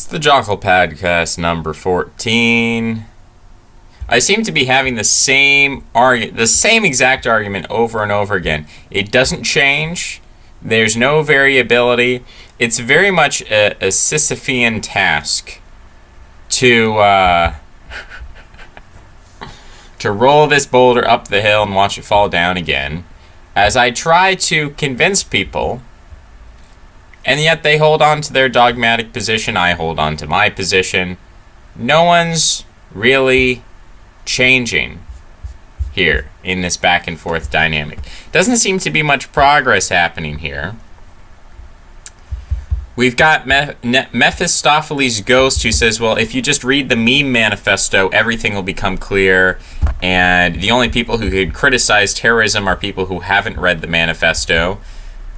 It's the Jockle Podcast number 14. I seem to be having the same exact argument over and over again. It doesn't change. There's no variability. It's very much a Sisyphean task to to roll this boulder up the hill and watch it fall down again, as I try to convince people, and yet they hold on to their dogmatic position. I hold on to my position. No one's really changing here in this back and forth dynamic. Doesn't seem to be much progress happening here. We've got Mephistopheles' ghost, who says, well, if you just read the meme manifesto, everything will become clear, and the only people who could criticize terrorism are people who haven't read the manifesto.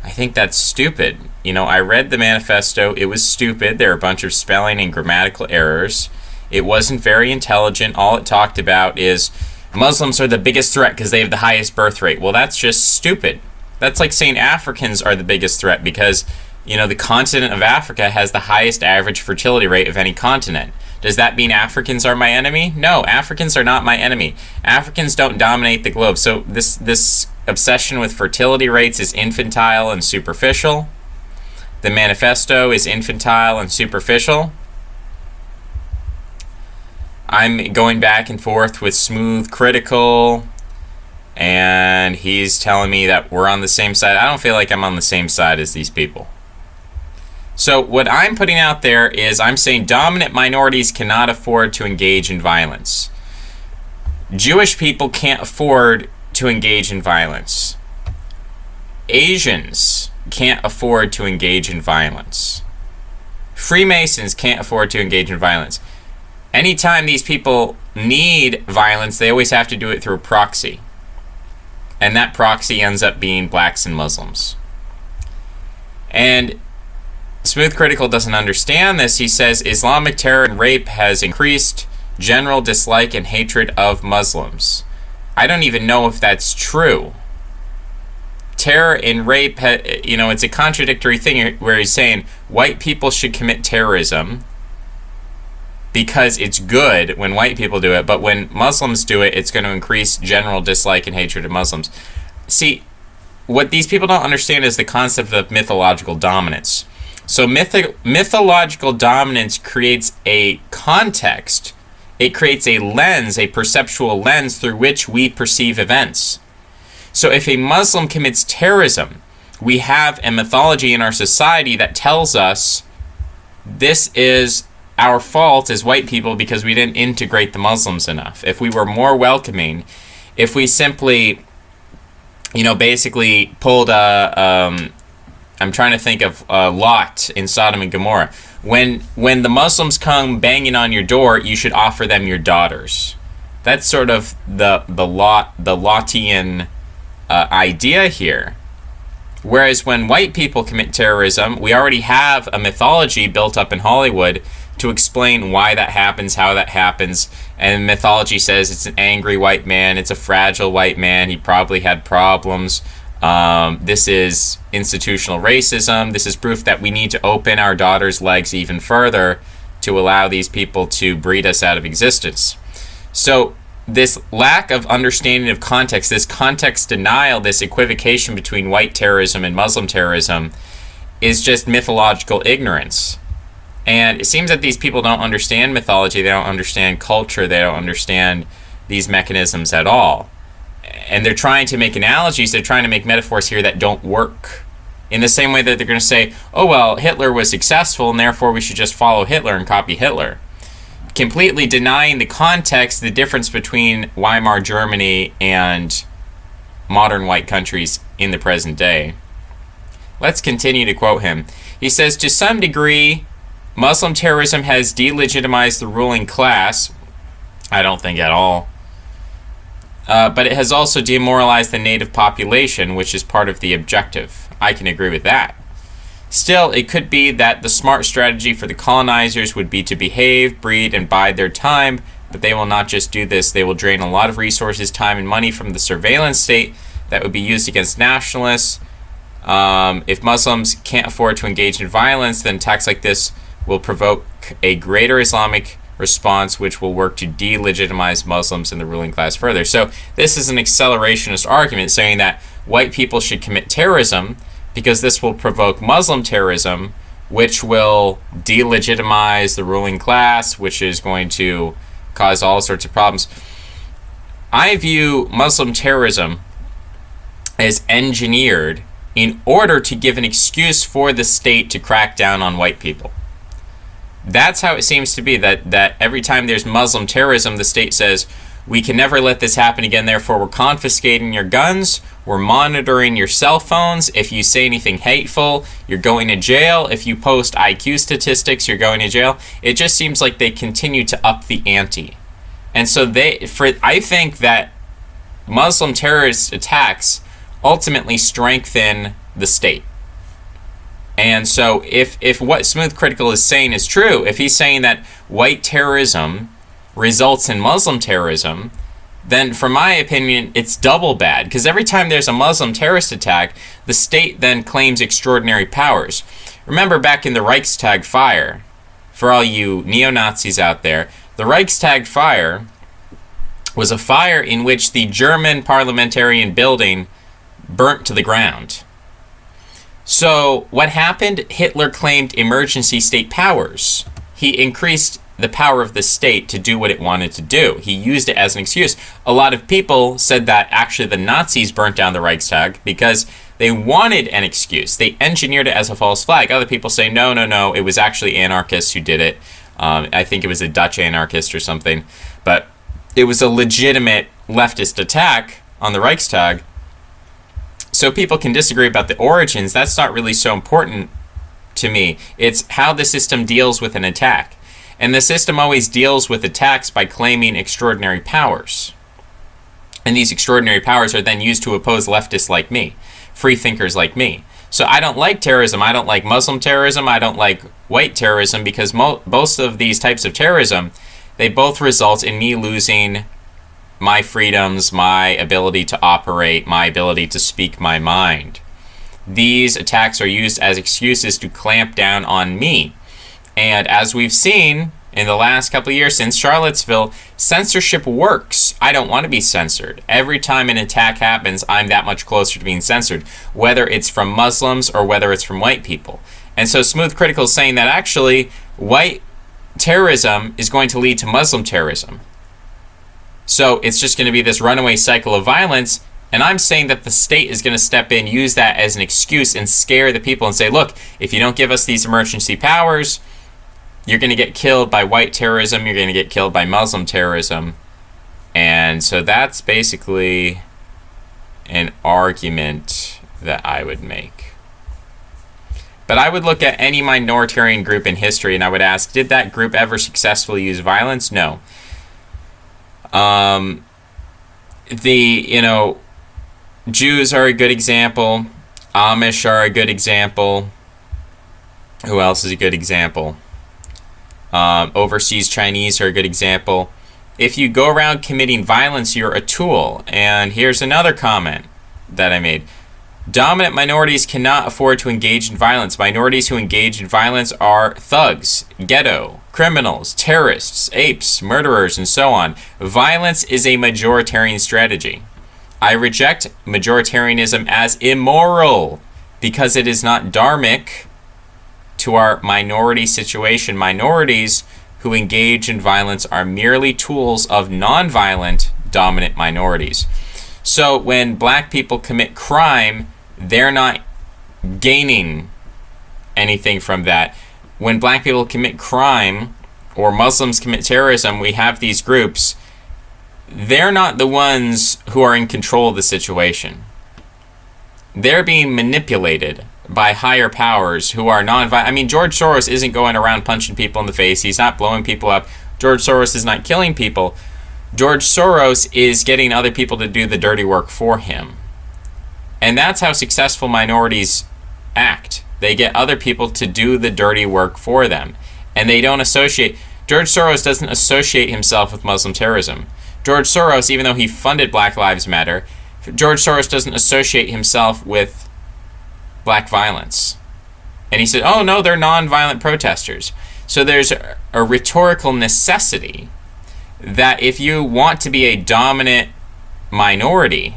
I think that's stupid. You know, I read the manifesto. It was stupid. There are a bunch of spelling and grammatical errors. It wasn't very intelligent. All it talked about is Muslims are the biggest threat because they have the highest birth rate. Well, that's just stupid. That's like saying Africans are the biggest threat because, you know, the continent of Africa has the highest average fertility rate of any continent. Does that mean Africans are my enemy? No, Africans are not my enemy. Africans don't dominate the globe. So this obsession with fertility rates is infantile and superficial. The manifesto is infantile and superficial. I'm going back and forth with Smooth Critical, and he's telling me that we're on the same side. I don't feel like I'm on the same side as these people. So what I'm putting out there is I'm saying dominant minorities cannot afford to engage in violence. Jewish people can't afford to engage in violence. Asians can't afford to engage in violence. Freemasons can't afford to engage in violence. Anytime these people need violence, they always have to do it through a proxy. And that proxy ends up being blacks and Muslims. And Smooth Critical doesn't understand this. He says Islamic terror and rape has increased general dislike and hatred of Muslims. I don't even know if that's true. Terror and rape, it's a contradictory thing where he's saying white people should commit terrorism because it's good when white people do it, but when Muslims do it, it's going to increase general dislike and hatred of Muslims. See, what these people don't understand is the concept of mythological dominance. So mythological dominance creates a context. It creates a lens, a perceptual lens through which we perceive events. So if a Muslim commits terrorism, we have a mythology in our society that tells us this is our fault as white people because we didn't integrate the Muslims enough. If we were more welcoming, if we simply, basically pulled I'm trying to think of Lot in Sodom and Gomorrah. When the Muslims come banging on your door, you should offer them your daughters. That's sort of the Lottian idea here. Whereas when white people commit terrorism, we already have a mythology built up in Hollywood to explain why that happens, how that happens. And mythology says it's an angry white man, it's a fragile white man, he probably had problems. This is institutional racism. This is proof that we need to open our daughters' legs even further to allow these people to breed us out of existence. So this lack of understanding of context, this context denial, this equivocation between white terrorism and Muslim terrorism is just mythological ignorance. And it seems that these people don't understand mythology, they don't understand culture, they don't understand these mechanisms at all. And they're trying to make analogies, they're trying to make metaphors here that don't work. In the same way that they're going to say, oh well, Hitler was successful and therefore we should just follow Hitler and copy Hitler. Completely denying the context, the difference between Weimar Germany and modern white countries in the present day. Let's continue to quote him. He says, to some degree, Muslim terrorism has delegitimized the ruling class. I don't think at all. But it has also demoralized the native population, which is part of the objective. I can agree with that. Still, it could be that the smart strategy for the colonizers would be to behave, breed, and bide their time, but they will not just do this. They will drain a lot of resources, time, and money from the surveillance state that would be used against nationalists. If Muslims can't afford to engage in violence, then attacks like this will provoke a greater Islamic response, which will work to delegitimize Muslims and the ruling class further. So this is an accelerationist argument saying that white people should commit terrorism because this will provoke Muslim terrorism, which will delegitimize the ruling class, which is going to cause all sorts of problems. I view Muslim terrorism as engineered in order to give an excuse for the state to crack down on white people. That's how it seems to be, that every time there's Muslim terrorism, the state says, we can never let this happen again, therefore we're confiscating your guns, we're monitoring your cell phones, if you say anything hateful, you're going to jail, if you post IQ statistics, you're going to jail. It just seems like they continue to up the ante. And so I think that Muslim terrorist attacks ultimately strengthen the state. And so if what Smooth Critical is saying is true, if he's saying that white terrorism results in Muslim terrorism, then from my opinion, it's double bad. Because every time there's a Muslim terrorist attack, the state then claims extraordinary powers. Remember back in the Reichstag fire, for all you neo-Nazis out there, the Reichstag fire was a fire in which the German parliamentarian building burnt to the ground. So what happened? Hitler claimed emergency state powers. He increased the power of the state to do what it wanted to do. He used it as an excuse. A lot of people said that actually the Nazis burnt down the Reichstag because they wanted an excuse. They engineered it as a false flag. Other people say, no, it was actually anarchists who did it. I think it was a Dutch anarchist or something. But it was a legitimate leftist attack on the Reichstag. So people can disagree about the origins. That's not really so important to me. It's how the system deals with an attack. And the system always deals with attacks by claiming extraordinary powers. And these extraordinary powers are then used to oppose leftists like me, free thinkers like me. So I don't like terrorism. I don't like Muslim terrorism. I don't like white terrorism because both of these types of terrorism, they both result in me losing my freedoms, my ability to operate, my ability to speak my mind. These attacks are used as excuses to clamp down on me. And as we've seen in the last couple of years since Charlottesville, censorship works. I don't want to be censored. Every time an attack happens, I'm that much closer to being censored, whether it's from Muslims or whether it's from white people. And so Smooth Critical is saying that actually white terrorism is going to lead to Muslim terrorism. So it's just going to be this runaway cycle of violence. And I'm saying that the state is going to step in, use that as an excuse and scare the people and say, look, if you don't give us these emergency powers, you're going to get killed by white terrorism, you're going to get killed by Muslim terrorism. And so that's basically an argument that I would make. But I would look at any minoritarian group in history and I would ask, did that group ever successfully use violence? No. Jews are a good example. Amish are a good example. Who else is a good example? Overseas Chinese are a good example. If you go around committing violence, you're a tool. And here's another comment that I made. Dominant minorities cannot afford to engage in violence. Minorities who engage in violence are thugs, ghetto, criminals, terrorists, apes, murderers, and so on. Violence is a majoritarian strategy. I reject majoritarianism as immoral because it is not dharmic to our minority situation. Minorities who engage in violence are merely tools of nonviolent dominant minorities. So when black people commit crime, they're not gaining anything from that. When black people commit crime or Muslims commit terrorism, we have these groups. They're not the ones who are in control of the situation. They're being manipulated by higher powers who are non-violent. I mean, George Soros isn't going around punching people in the face. He's not blowing people up. George Soros is not killing people. George Soros is getting other people to do the dirty work for him. And that's how successful minorities act. They get other people to do the dirty work for them. And they don't associate. George Soros doesn't associate himself with Muslim terrorism. George Soros, even though he funded Black Lives Matter, George Soros doesn't associate himself with black violence. And he said, oh no, they're non-violent protesters. So there's a rhetorical necessity that if you want to be a dominant minority,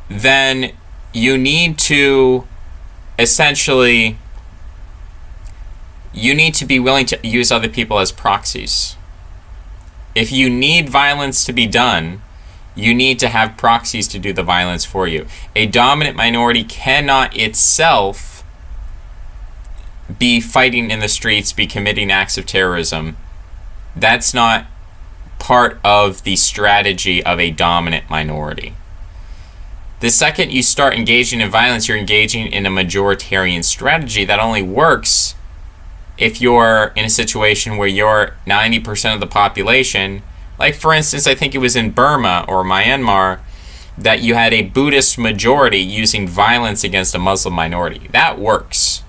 then you need to essentially, you need to be willing to use other people as proxies. If you need violence to be done, you need to have proxies to do the violence for you. A dominant minority cannot itself be fighting in the streets, be committing acts of terrorism. That's not part of the strategy of a dominant minority. The second you start engaging in violence, you're engaging in a majoritarian strategy that only works if you're in a situation where you're 90% of the population. Like, for instance, I think it was in Burma or Myanmar that you had a Buddhist majority using violence against a Muslim minority. That works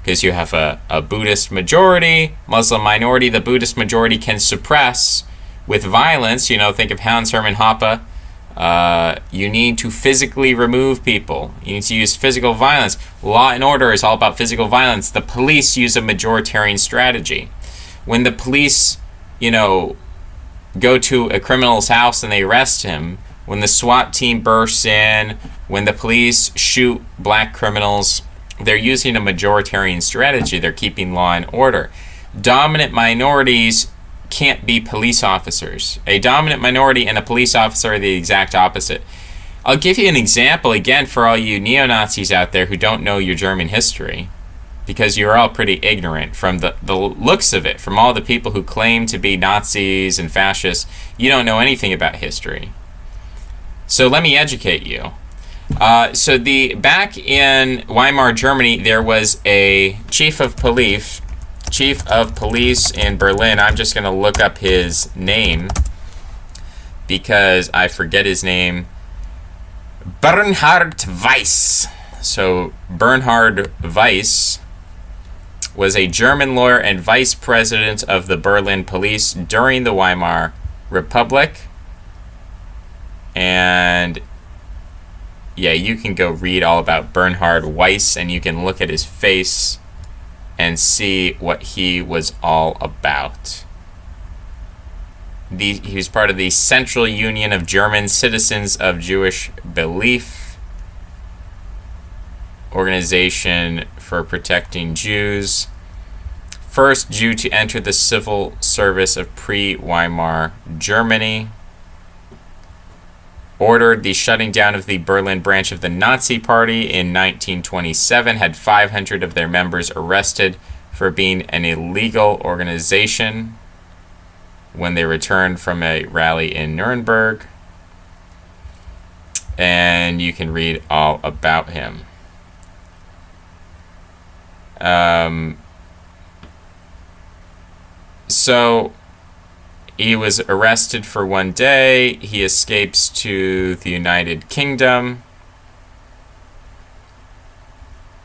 because you have a Buddhist majority, Muslim minority. The Buddhist majority can suppress with violence. You know, think of Hans Hermann Hoppe. You need to physically remove people. You need to use physical violence. Law and order is all about physical violence. The police use a majoritarian strategy. When the police, go to a criminal's house and they arrest him, when the SWAT team bursts in, when the police shoot black criminals, they're using a majoritarian strategy. They're keeping law and order. Dominant minorities can't be police officers. A dominant minority and a police officer are the exact opposite. I'll give you an example again for all you neo-Nazis out there who don't know your German history, because you're all pretty ignorant from the looks of it, from all the people who claim to be Nazis and fascists. You don't know anything about history. So let me educate you. Back in Weimar, Germany, there was a chief of police in Berlin. I'm just going to look up his name because I forget his name. Bernhard Weiss. So Bernhard Weiss was a German lawyer and vice president of the Berlin police during the Weimar Republic. And yeah, you can go read all about Bernhard Weiss and you can look at his face and see what he was all about. He was part of the Central Union of German Citizens of Jewish Belief, organization for protecting Jews. First Jew to enter the civil service of pre-Weimar Germany. Ordered the shutting down of the Berlin branch of the Nazi Party in 1927, had 500 of their members arrested for being an illegal organization when they returned from a rally in Nuremberg. And you can read all about him. So he was arrested for one day. He escapes to the United Kingdom.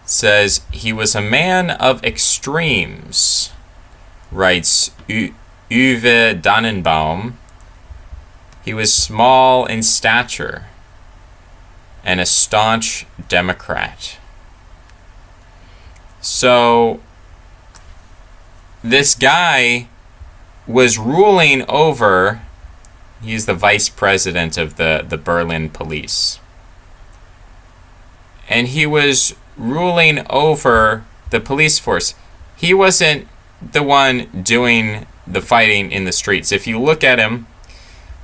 Says he was a man of extremes, writes Uwe Dannenbaum. He was small in stature and a staunch Democrat. So this guy was ruling over, he's the vice president of the Berlin police. And he was ruling over the police force. He wasn't the one doing the fighting in the streets. If you look at him,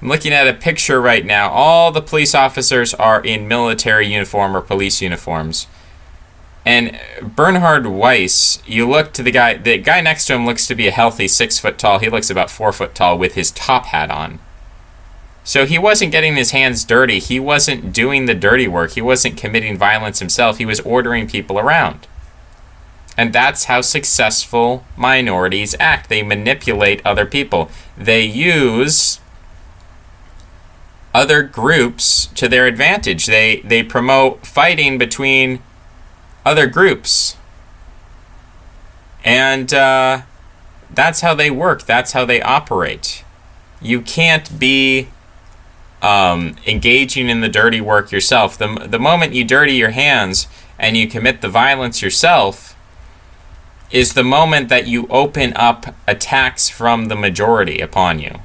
I'm looking at a picture right now. All the police officers are in military uniform or police uniforms. And Bernhard Weiss, you look to the guy next to him looks to be a healthy 6 foot tall. He looks about 4 foot tall with his top hat on. So he wasn't getting his hands dirty. He wasn't doing the dirty work. He wasn't committing violence himself. He was ordering people around. And that's how successful minorities act. They manipulate other people. They use other groups to their advantage. They promote fighting between other groups. And that's how they work. That's how they operate. You can't be engaging in the dirty work yourself. The moment you dirty your hands and you commit the violence yourself, is the moment that you open up attacks from the majority upon you.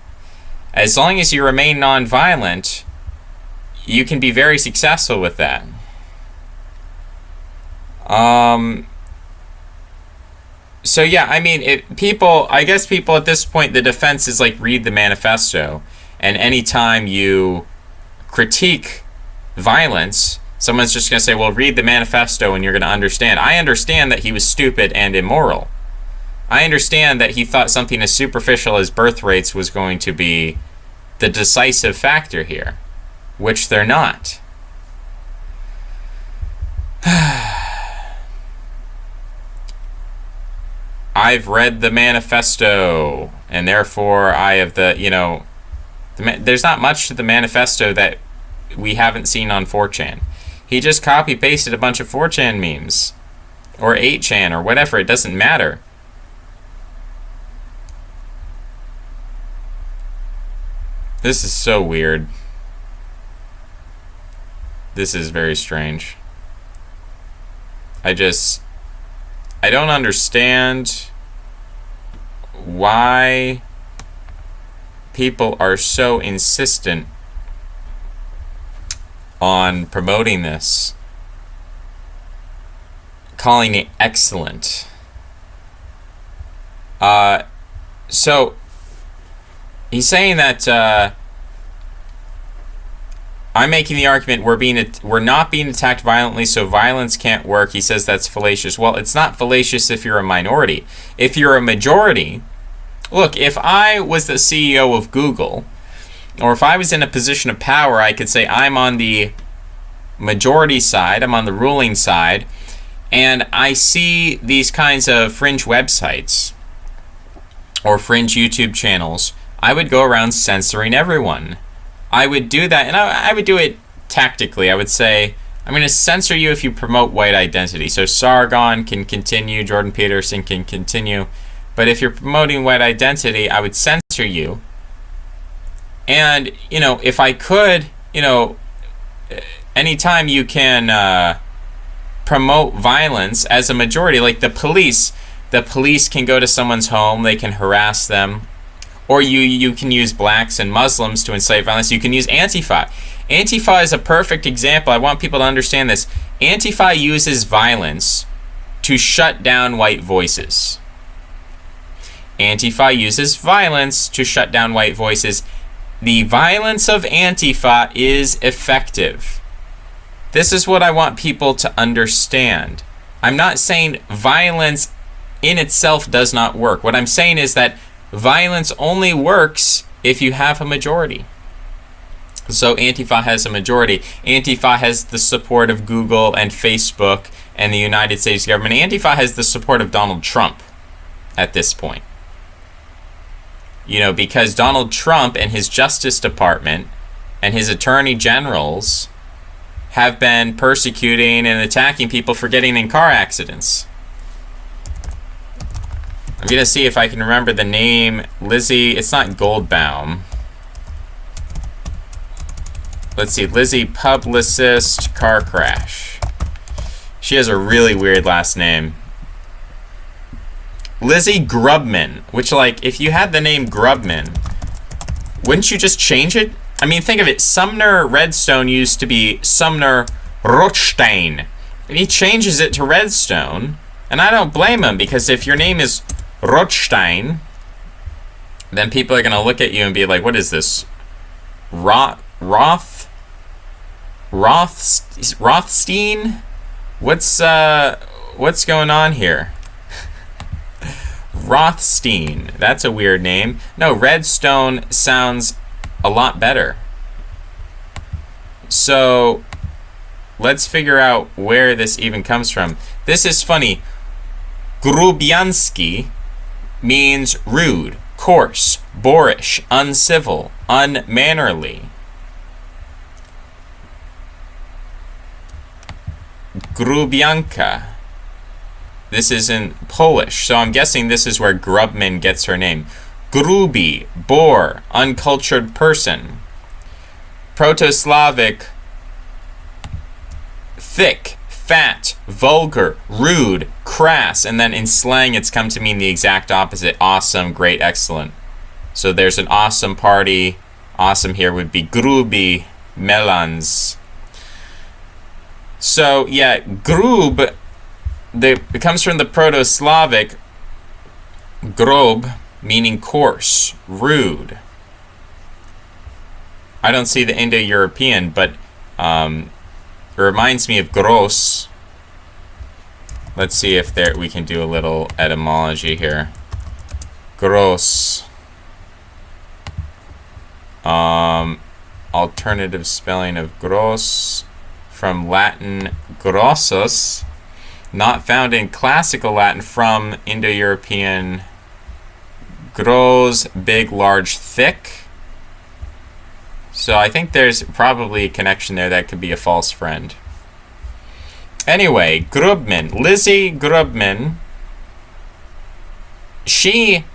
As long as you remain nonviolent, you can be very successful with that. So yeah, I mean, I guess people at this point, the defense is like, read the manifesto. And anytime you critique violence, someone's just going to say, well, read the manifesto and you're going to understand. I understand that he was stupid and immoral. I understand that he thought something as superficial as birth rates was going to be the decisive factor here, which they're not. I've read the manifesto, and therefore I have there's not much to the manifesto that we haven't seen on 4chan. He just copy-pasted a bunch of 4chan memes, or 8chan, or whatever, it doesn't matter. This is so weird. This is very strange. I don't understand why people are so insistent on promoting this, calling it excellent. So he's saying that I'm making the argument we're not being attacked violently, so violence can't work. He says that's fallacious. Well, it's not fallacious if you're a minority. If you're a majority, look, if I was the CEO of Google, or if I was in a position of power, I could say I'm on the majority side, I'm on the ruling side, and I see these kinds of fringe websites or fringe YouTube channels, I would go around censoring everyone. I would do that, and I would do it tactically. I would say, I'm going to censor you if you promote white identity. So Sargon can continue, Jordan Peterson can continue, but if you're promoting white identity, I would censor you. And, if I could, anytime you can promote violence as a majority, like the police can go to someone's home, they can harass them. Or you can use blacks and Muslims to incite violence. You can use Antifa. Antifa is a perfect example. I want people to understand this. Antifa uses violence to shut down white voices. Antifa uses violence to shut down white voices. The violence of Antifa is effective. This is what I want people to understand. I'm not saying violence in itself does not work. What I'm saying is that violence only works if you have a majority. So Antifa has a majority. Antifa has the support of Google and Facebook and the United States government. Antifa has the support of Donald Trump at this point. Because Donald Trump and his Justice Department and his attorney generals have been persecuting and attacking people for getting in car accidents. I'm going to see if I can remember the name. Lizzie, it's not Goldbaum. Let's see, Lizzie Publicist Car Crash. She has a really weird last name. Lizzie Grubman, which, if you had the name Grubman, wouldn't you just change it? I mean, think of it. Sumner Redstone used to be Sumner Rothstein. And he changes it to Redstone, and I don't blame him, because if your name is Rothstein, then people are going to look at you and be like, what is this? Rothstein? What's going on here? Rothstein. That's a weird name. No, Redstone sounds a lot better. So let's figure out where this even comes from. This is funny. Grubiansky means rude, coarse, boorish, uncivil, unmannerly. Grubianka. This is in Polish, so I'm guessing this is where Grubman gets her name. Gruby, boor, uncultured person. Proto-Slavic, thick, fat, vulgar, rude, crass, and then in slang it's come to mean the exact opposite: awesome, great, excellent. So there's an awesome party. Awesome here would be grubi melans. So yeah, grub, it comes from the Proto-Slavic grob, meaning coarse, rude. I don't see the Indo-European, but it reminds me of gross. Let's see if we can do a little etymology here. Gross. Alternative spelling of gross, from Latin grossus, not found in classical Latin, from Indo-European gros, big, large, thick. So I think there's probably a connection there. That could be a false friend. Anyway, Grubman, Lizzie Grubman, she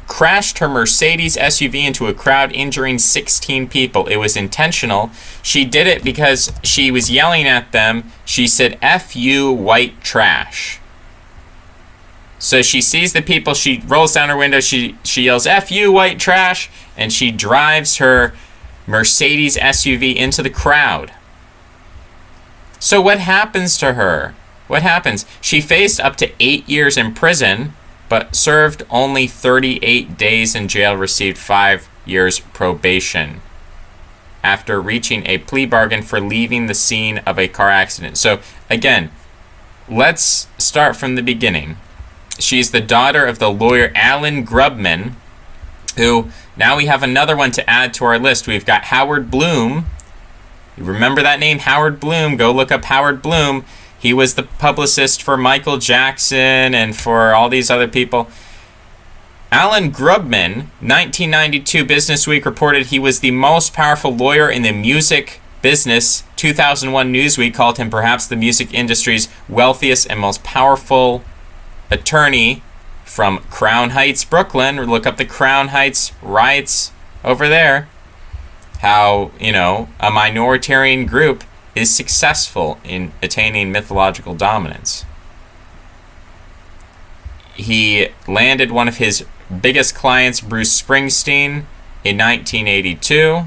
crashed her Mercedes SUV into a crowd, injuring 16 people. It was intentional. She did it because she was yelling at them. She said, "F you, white trash." So she sees the people, she rolls down her window, she yells, "F you, white trash," and she drives her Mercedes SUV into the crowd. So what happens to her? What happens? She faced up to 8 years in prison, but served only 38 days in jail, received 5 years probation after reaching a plea bargain for leaving the scene of a car accident. So again, let's start from the beginning. She's the daughter of the lawyer Alan Grubman, who, now we have another one to add to our list. We've got Howard Bloom. You remember that name, Howard Bloom? Go look up Howard Bloom. He was the publicist for Michael Jackson and for all these other people. Alan Grubman, 1992 Businessweek reported he was the most powerful lawyer in the music business. 2001 Newsweek called him perhaps the music industry's wealthiest and most powerful attorney from Crown Heights, Brooklyn. Look up the Crown Heights riots over there. How, a minoritarian group is successful in attaining mythological dominance. He landed one of his biggest clients, Bruce Springsteen, in 1982.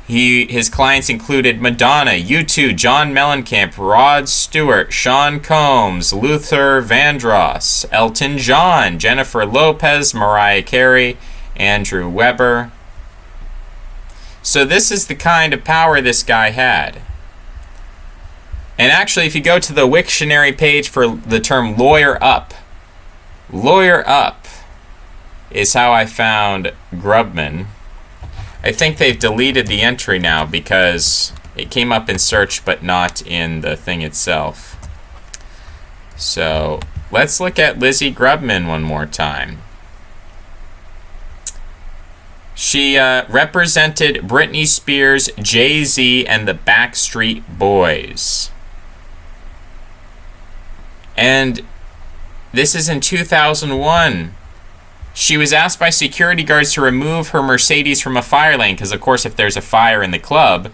His clients included Madonna, U2, John Mellencamp, Rod Stewart, Sean Combs, Luther Vandross, Elton John, Jennifer Lopez, Mariah Carey, Andrew Weber. So this is the kind of power this guy had. And actually, if you go to the Wiktionary page for the term lawyer up is how I found Grubman. I think they've deleted the entry now because it came up in search but not in the thing itself. So let's look at Lizzie Grubman one more time. She represented Britney Spears, Jay-Z, and the Backstreet Boys. And this is in 2001. She was asked by security guards to remove her Mercedes from a fire lane, because, of course, if there's a fire in the club,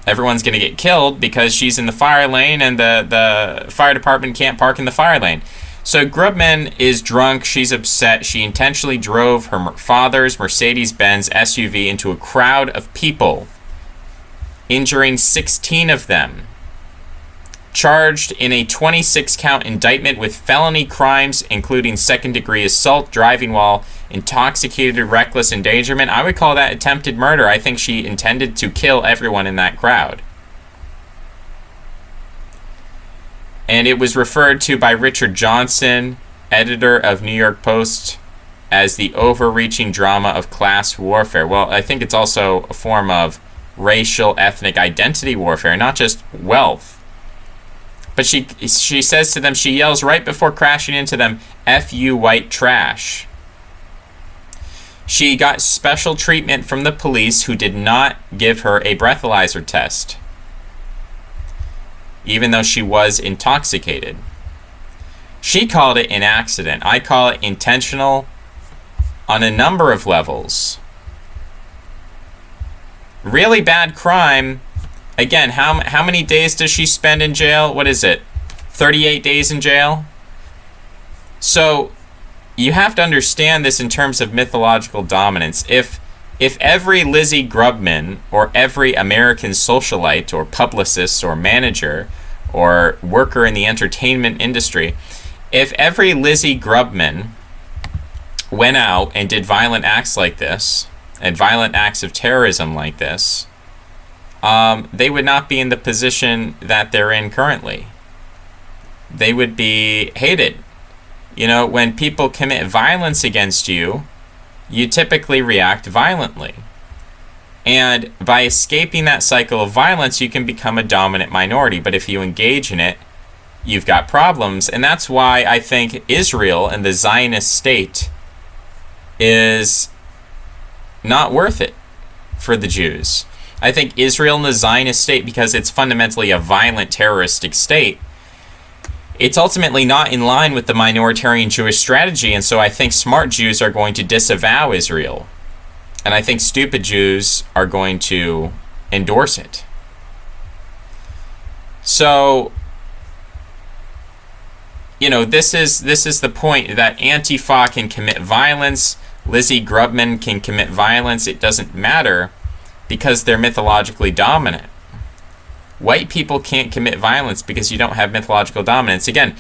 everyone's going to get killed because she's in the fire lane and the fire department can't park in the fire lane. So Grubman is drunk. She's upset. She intentionally drove her father's Mercedes-Benz SUV into a crowd of people, injuring 16 of them. Charged in a 26-count indictment with felony crimes, including second-degree assault, driving while intoxicated, reckless endangerment. I would call that attempted murder. I think she intended to kill everyone in that crowd. And it was referred to by Richard Johnson, editor of New York Post, as the overreaching drama of class warfare. Well, I think it's also a form of racial, ethnic identity warfare, not just wealth. But she says to them, she yells right before crashing into them, "F you, white trash." She got special treatment from the police, who did not give her a breathalyzer test, even though she was intoxicated. She called it an accident. I call it intentional on a number of levels. Really bad crime. Again, how many days does she spend in jail? What is it? 38 days in jail. So you have to understand this in terms of mythological dominance. If every Lizzie Grubman or every American socialite or publicist or manager or worker in the entertainment industry, if every Lizzie Grubman went out and did violent acts like this, and violent acts of terrorism like this, they would not be in the position that they're in currently. They would be hated. You know, when people commit violence against you, you typically react violently. And by escaping that cycle of violence, you can become a dominant minority. But if you engage in it, you've got problems. And that's why I think Israel and the Zionist state is not worth it for the Jews. I think Israel and the Zionist state, because it's fundamentally a violent terroristic state, it's ultimately not in line with the minoritarian Jewish strategy, and so I think smart Jews are going to disavow Israel. And I think stupid Jews are going to endorse it. So, you know, this is the point, that Antifa can commit violence, Lizzie Grubman can commit violence, it doesn't matter, because they're mythologically dominant. White people can't commit violence because you don't have mythological dominance. Again,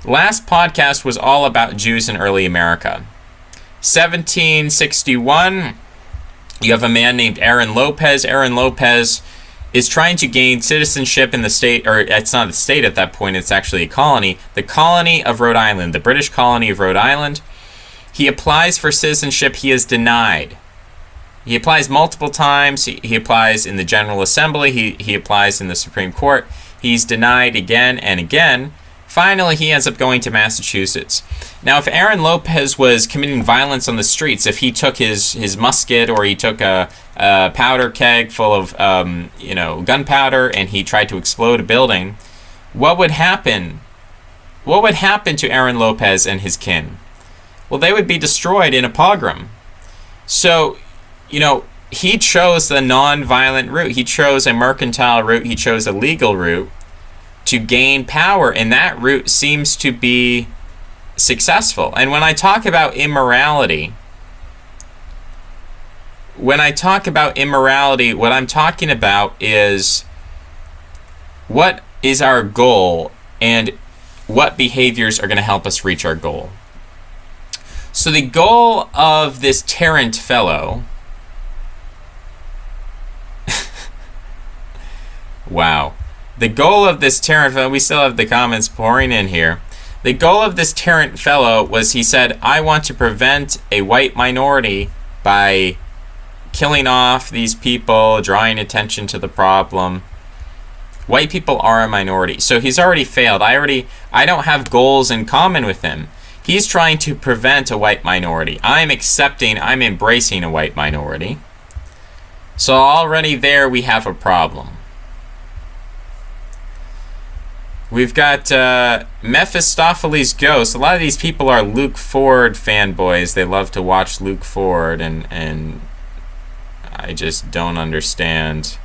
last podcast was all about Jews in early America. 1761, you have a man named Aaron Lopez. Aaron Lopez is trying to gain citizenship in the state, or it's not a state at that point, it's actually a colony, the colony of Rhode Island, the British colony of Rhode Island. He applies for citizenship, he is denied. He applies multiple times. He applies in the General Assembly. He applies in the Supreme Court. He's denied again and again. Finally, he ends up going to Massachusetts. Now, if Aaron Lopez was committing violence on the streets, if he took his musket or he took a powder keg full of gunpowder and he tried to explode a building, what would happen? What would happen to Aaron Lopez and his kin? Well, they would be destroyed in a pogrom. So, you know, he chose the non-violent route. He chose a mercantile route. He chose a legal route to gain power, and that route seems to be successful. And when I talk about immorality, what I'm talking about is what is our goal and what behaviors are going to help us reach our goal. So the goal of this Tarrant fellow... Wow. The goal of this Tarrant fellow, we still have the comments pouring in here. The goal of this Tarrant fellow was, he said, I want to prevent a white minority by killing off these people, drawing attention to the problem. White people are a minority. So he's already failed. I don't have goals in common with him. He's trying to prevent a white minority. I'm embracing a white minority. So already there we have a problem. We've got Mephistopheles Ghost. A lot of these people are Luke Ford fanboys. They love to watch Luke Ford, and I just don't understand.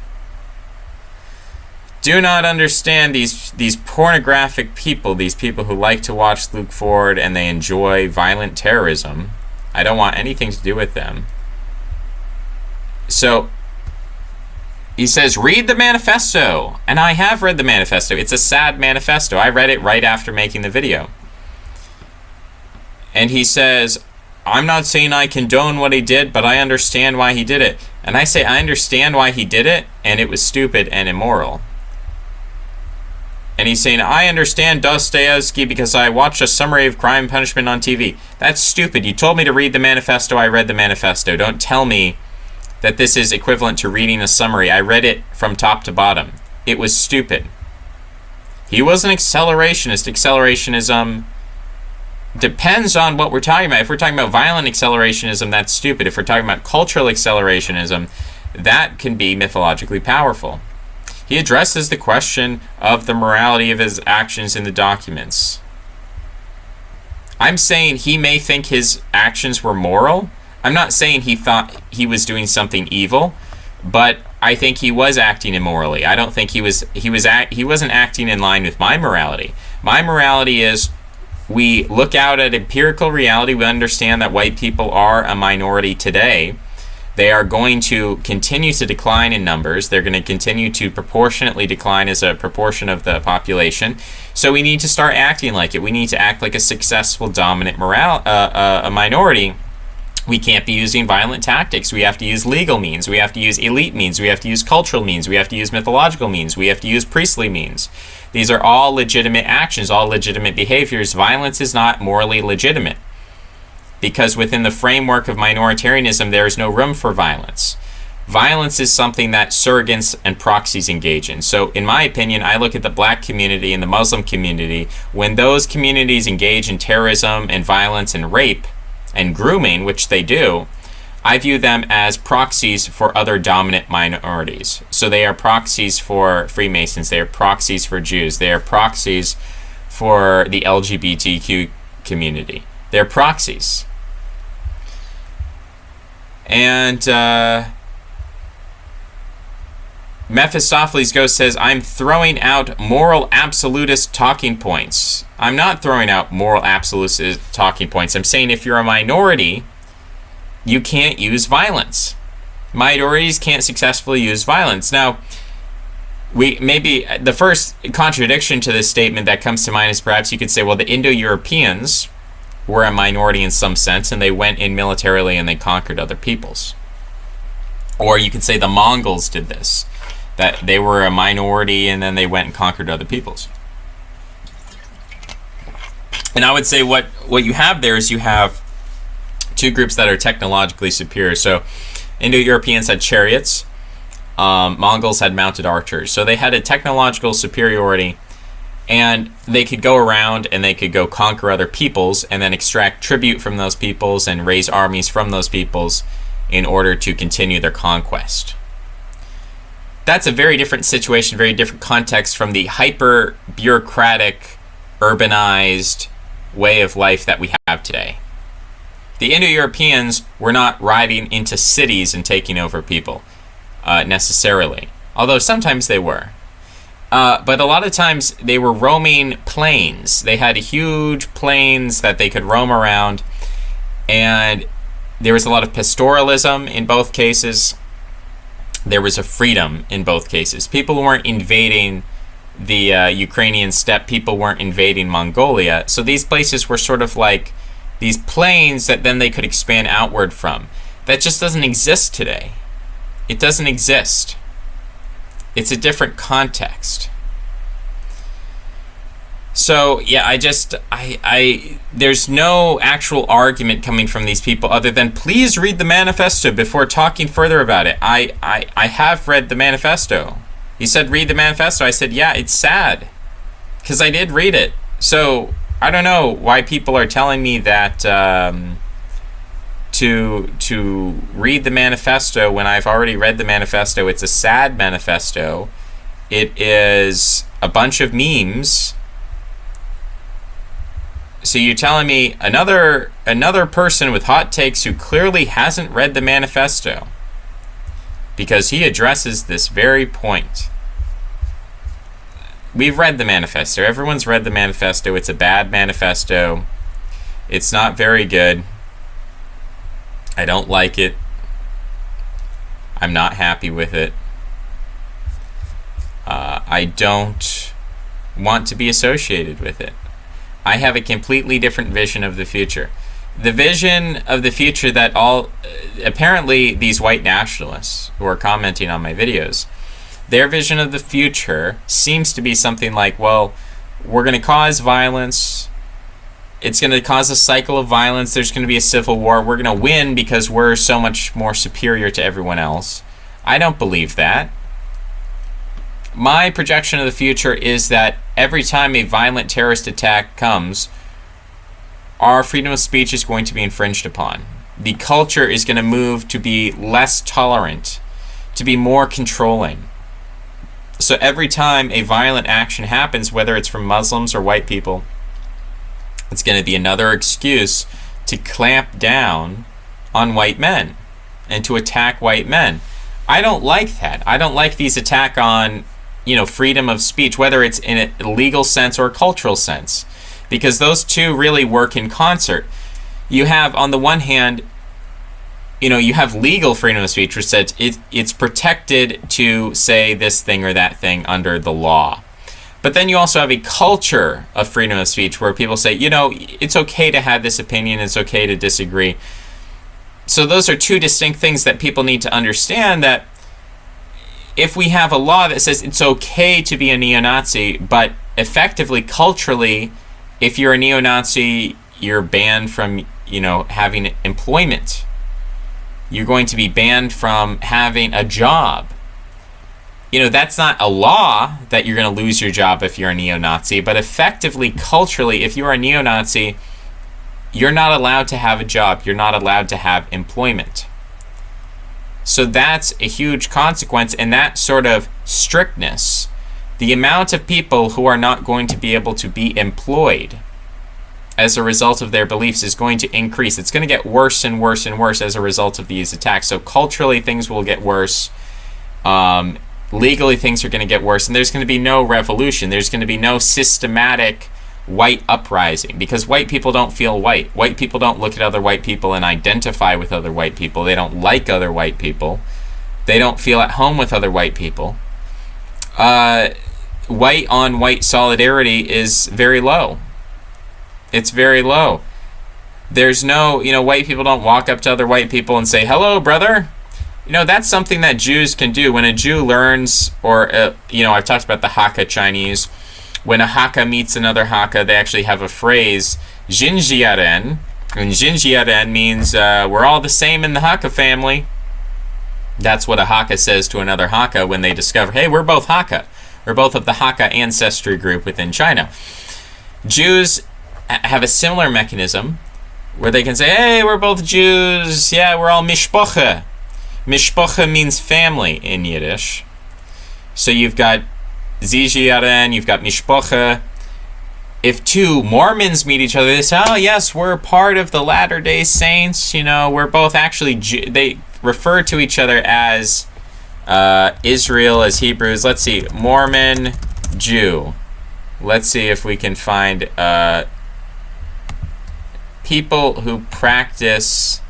Do not understand these pornographic people, these people who like to watch Luke Ford and they enjoy violent terrorism. I don't want anything to do with them. So he says, read the manifesto. And I have read the manifesto. It's a sad manifesto. I read it right after making the video. And he says, I'm not saying I condone what he did, but I understand why he did it. And I say, I understand why he did it, and it was stupid and immoral. And he's saying, I understand Dostoevsky because I watched a summary of Crime and Punishment on TV. That's stupid. You told me to read the manifesto. I read the manifesto. Don't tell me that this is equivalent to reading a summary. I read it from top to bottom. It was stupid. He was an accelerationist. Accelerationism depends on what we're talking about. If we're talking about violent accelerationism, that's stupid. If we're talking about cultural accelerationism, that can be mythologically powerful. He addresses the question of the morality of his actions in the documents. I'm saying he may think his actions were moral. I'm not saying he thought he was doing something evil, but I think he was acting immorally. I don't think he wasn't acting in line with my morality. My morality is we look out at empirical reality. We understand that white people are a minority today. They are going to continue to decline in numbers. They're going to continue to proportionately decline as a proportion of the population. So we need to start acting like it. We need to act like a successful, dominant a minority. We can't be using violent tactics. We have to use legal means. We have to use elite means. We have to use cultural means. We have to use mythological means. We have to use priestly means. These are all legitimate actions, all legitimate behaviors. Violence is not morally legitimate, because within the framework of minoritarianism, there is no room for violence. Violence is something that surrogates and proxies engage in. So in my opinion, I look at the black community and the Muslim community. When those communities engage in terrorism and violence and rape and grooming, which they do, I view them as proxies for other dominant minorities. So they are proxies for Freemasons, they are proxies for Jews, they are proxies for the LGBTQ community. They're proxies. And Mephistopheles Ghost says, I'm throwing out moral absolutist talking points. I'm not throwing out moral absolutist talking points. I'm saying if you're a minority, you can't use violence. Minorities can't successfully use violence. Now, maybe the first contradiction to this statement that comes to mind is perhaps you could say, well, the Indo-Europeans were a minority in some sense, and they went in militarily and they conquered other peoples. Or you could say the Mongols did this, that they were a minority and then they went and conquered other peoples. And I would say what you have there is you have two groups that are technologically superior. So Indo-Europeans had chariots, Mongols had mounted archers. So they had a technological superiority, and they could go around and they could go conquer other peoples and then extract tribute from those peoples and raise armies from those peoples in order to continue their conquest. That's a very different situation, very different context from the hyper-bureaucratic, urbanized way of life that we have today. The Indo-Europeans were not riding into cities and taking over people, necessarily. Although sometimes they were. But a lot of times they were roaming plains. They had huge plains that they could roam around, and there was a lot of pastoralism in both cases. There was a freedom in both cases. People weren't invading the Ukrainian steppe. People weren't invading Mongolia. So these places were sort of like these plains that then they could expand outward from. That just doesn't exist today. It doesn't exist. It's a different context. So yeah, there's no actual argument coming from these people other than please read the manifesto before talking further about it. I have read the manifesto. He said read the manifesto. I said yeah, it's sad, because I did read it. So I don't know why people are telling me that to read the manifesto when I've already read the manifesto. It's a sad manifesto. It is a bunch of memes. So you're telling me another person with hot takes who clearly hasn't read the manifesto, because he addresses this very point. We've read the manifesto. Everyone's read the manifesto. It's a bad manifesto. It's not very good. I don't like it. I'm not happy with it. I don't want to be associated with it. I have a completely different vision of the future. The vision of the future that apparently these white nationalists who are commenting on my videos, their vision of the future seems to be something like, well, we're going to cause violence. It's going to cause a cycle of violence. There's going to be a civil war. We're going to win because we're so much more superior to everyone else. I don't believe that. My projection of the future is that every time a violent terrorist attack comes, our freedom of speech is going to be infringed upon. The culture is going to move to be less tolerant, to be more controlling. So every time a violent action happens, whether it's from Muslims or white people, it's going to be another excuse to clamp down on white men and to attack white men. I don't like that. I don't like these attack on freedom of speech, whether it's in a legal sense or a cultural sense, because those two really work in concert. You have, on the one hand, you have legal freedom of speech, which says it's protected to say this thing or that thing under the law. But then you also have a culture of freedom of speech where people say, it's okay to have this opinion, it's okay to disagree. So those are two distinct things that people need to understand, that if we have a law that says it's okay to be a neo-Nazi, but effectively, culturally, if you're a neo-Nazi, you're banned from, having employment. You're going to be banned from having a job. That's not a law that you're going to lose your job if you're a neo-Nazi, but effectively, culturally, if you're a neo-Nazi, you're not allowed to have a job. You're not allowed to have employment. So that's a huge consequence, and that sort of strictness, the amount of people who are not going to be able to be employed as a result of their beliefs is going to increase. It's going to get worse and worse and worse as a result of these attacks. So culturally, things will get worse. Legally, things are going to get worse, and there's going to be no revolution. There's going to be no systematic white uprising, because white people don't feel white. White people don't look at other white people and identify with other white people. They don't like other white people. They don't feel at home with other white people. White on white solidarity is very low. It's very low. There's no, white people don't walk up to other white people and say, "Hello, brother." That's something that Jews can do. When a Jew learns, or, I've talked about the Hakka Chinese. When a Hakka meets another Hakka, they actually have a phrase, Jinjiaren. And Jinjiaren means we're all the same in the Hakka family. That's what a Hakka says to another Hakka when they discover, hey, we're both Hakka. We're both of the Hakka ancestry group within China. Jews have a similar mechanism where they can say, hey, we're both Jews. Yeah, we're all Mishpocha. Mishpocha means family in Yiddish. So you've got Zijiaren, you've got Mishpocha. If two Mormons meet each other, they say, oh, yes, we're part of the Latter-day Saints. We're both actually, they refer to each other as Israel, as Hebrews. Let's see, Mormon, Jew. Let's see if we can find people who practice.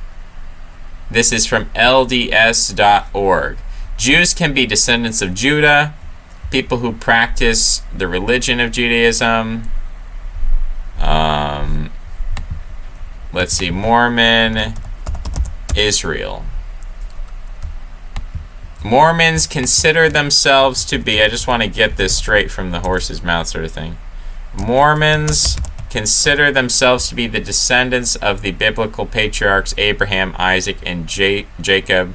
This is from LDS.org. Jews can be descendants of Judah, people who practice the religion of Judaism. Let's see, Mormon, Israel. Mormons consider themselves to be, I just want to get this straight from the horse's mouth sort of thing. Mormons consider themselves to be the descendants of the biblical patriarchs Abraham, Isaac, and Jacob.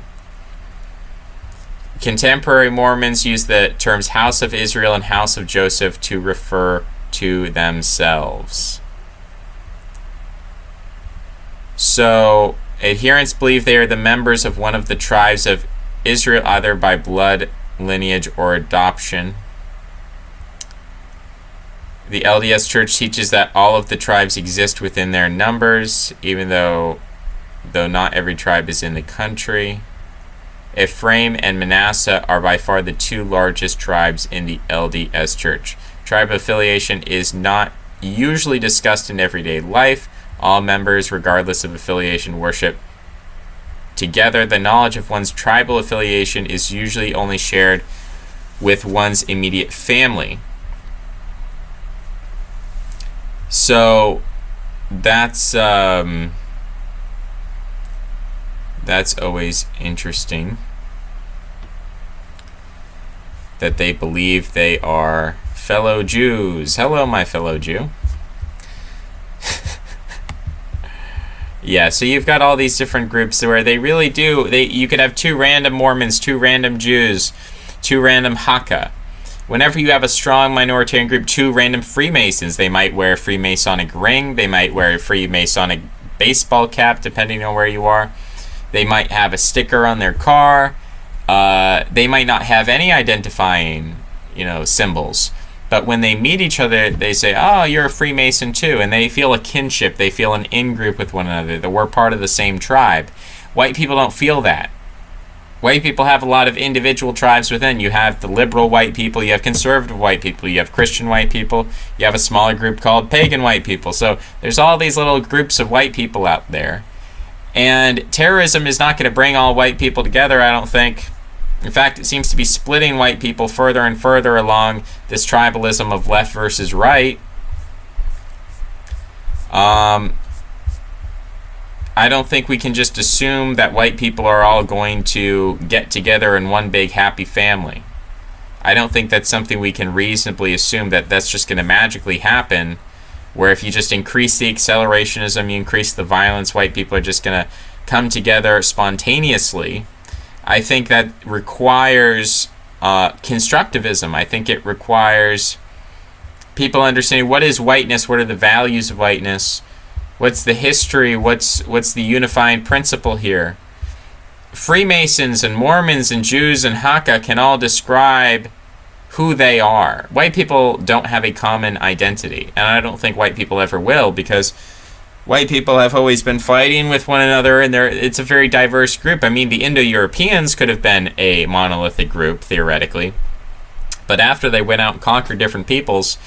Contemporary Mormons use the terms House of Israel and House of Joseph to refer to themselves. So, adherents believe they are the members of one of the tribes of Israel, either by blood, lineage, or adoption. The LDS Church teaches that all of the tribes exist within their numbers, even though not every tribe is in the country. Ephraim and Manasseh are by far the two largest tribes in the LDS Church. Tribe affiliation is not usually discussed in everyday life. All members, regardless of affiliation, worship together. The knowledge of one's tribal affiliation is usually only shared with one's immediate family. So that's always interesting, that they believe they are fellow Jews. Hello, my fellow Jew. Yeah, so you've got all these different groups where they really do, you could have two random Mormons, two random Jews, two random Hakka. Whenever you have a strong minoritarian group, two random Freemasons, they might wear a Freemasonic ring, they might wear a Freemasonic baseball cap, depending on where you are. They might have a sticker on their car. They might not have any identifying, symbols. But when they meet each other, they say, oh, you're a Freemason too. And they feel a kinship. They feel an in-group with one another, that we're part of the same tribe. White people don't feel that. White people have a lot of individual tribes within. You have the liberal white people, you have conservative white people, you have Christian white people, you have a smaller group called pagan white people. So there's all these little groups of white people out there. And terrorism is not going to bring all white people together, I don't think. In fact, it seems to be splitting white people further and further along this tribalism of left versus right. I don't think we can just assume that white people are all going to get together in one big happy family. I don't think that's something we can reasonably assume that that's just going to magically happen, where if you just increase the accelerationism, you increase the violence, white people are just going to come together spontaneously. I think that requires constructivism. I think it requires people understanding what is whiteness, what are the values of whiteness, what's the history, what's the unifying principle here. Freemasons and Mormons and Jews and Hakka can all describe who they are. White people don't have a common identity, and I don't think white people ever will, because white people have always been fighting with one another, and it's a very diverse group. I mean, the Indo-Europeans could have been a monolithic group, theoretically, but after they went out and conquered different peoples,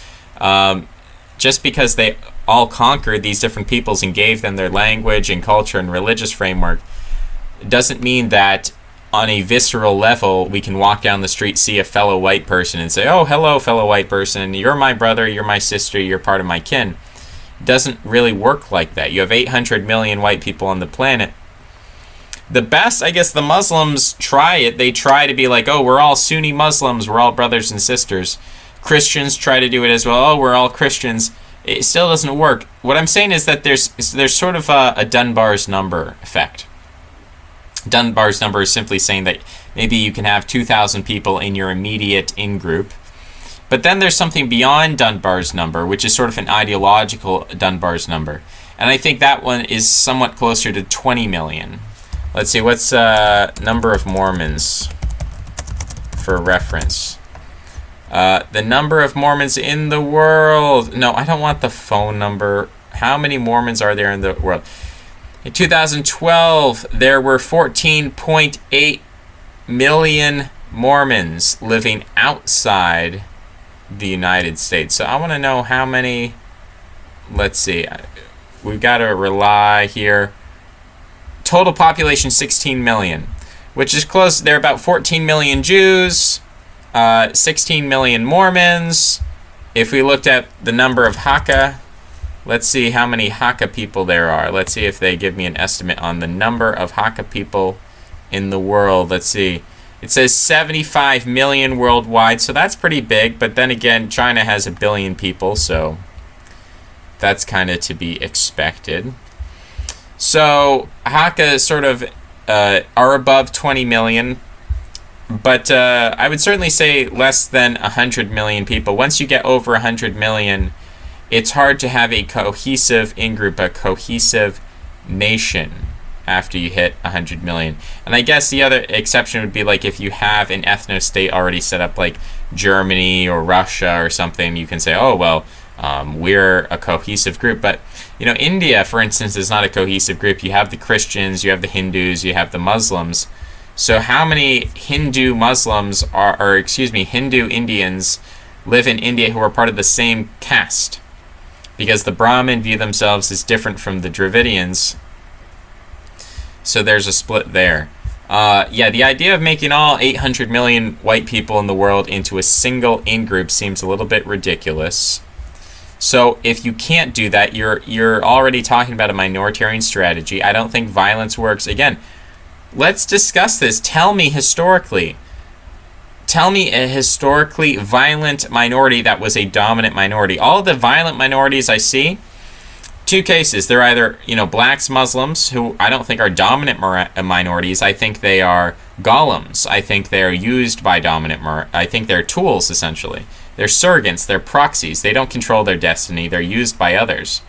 just because they all conquered these different peoples and gave them their language and culture and religious framework, doesn't mean that on a visceral level we can walk down the street, see a fellow white person and say, oh, hello, fellow white person, you're my brother, you're my sister, you're part of my kin. It doesn't really work like that. You have 800 million white people on the planet. The best, I guess, the Muslims try it. They try to be like, oh, we're all Sunni Muslims, we're all brothers and sisters. Christians try to do it as well. Oh, we're all Christians. It still doesn't work. What I'm saying is that there's sort of a Dunbar's number effect. Dunbar's number is simply saying that maybe you can have 2,000 people in your immediate in-group. But then there's something beyond Dunbar's number, which is sort of an ideological Dunbar's number. And I think that one is somewhat closer to 20 million. Let's see, what's number of Mormons for reference? The number of Mormons in the world. No, I don't want the phone number. How many Mormons are there in the world? In 2012, there were 14.8 million Mormons living outside the United States. So I want to know how many. Let's see. We've got to rely here. Total population 16 million, which is close. There are about 14 million Jews, 16 million Mormons. If we looked at the number of Hakka, let's see how many Hakka people there are. Let's see if they give me an estimate on the number of Hakka people in the world. Let's see. It says 75 million worldwide, so that's pretty big. But then again, China has 1 billion people, so that's kind of to be expected. So Hakka sort of are above 20 million, but I would certainly say less than 100 million people. Once you get over 100 million, it's hard to have a cohesive in-group, a cohesive nation after you hit 100 million. And I guess the other exception would be like if you have an ethno-state already set up like Germany or Russia or something, you can say, oh, well, we're a cohesive group. But, you know, India, for instance, is not a cohesive group. You have the Christians, you have the Hindus, you have the Muslims. So how many Hindu Muslims Hindu Indians live in India who are part of the same caste? Because the Brahmin view themselves as different from the Dravidians. So there's a split there. Yeah, the idea of making all 800 million white people in the world into a single in-group seems a little bit ridiculous. So if you can't do that, you're already talking about a minoritarian strategy. I don't think violence works. Again, let's discuss this. Tell me historically. Tell me a historically violent minority that was a dominant minority. All of the violent minorities I see, two cases. They're either, blacks, Muslims, who I don't think are dominant minorities. I think they are golems. I think they're used by I think they're tools, essentially. They're surrogates. They're proxies. They don't control their destiny. They're used by others.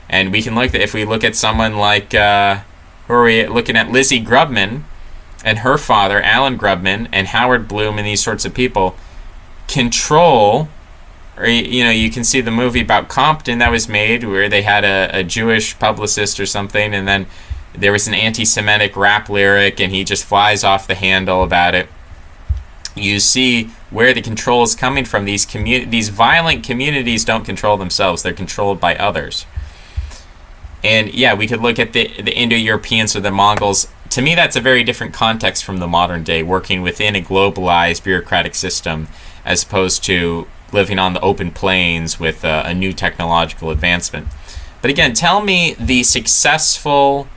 And we can if we look at someone like, who are we looking at? Lizzie Grubman and her father, Alan Grubman, and Howard Bloom and these sorts of people control. Or, you can see the movie about Compton that was made where they had a Jewish publicist or something, and then there was an anti-Semitic rap lyric and he just flies off the handle about it. You see where the control is coming from. These violent communities don't control themselves. They're controlled by others. And yeah, we could look at the Indo-Europeans or the Mongols. To me, that's a very different context from the modern day, working within a globalized bureaucratic system as opposed to living on the open plains with a new technological advancement. But again, tell me the successful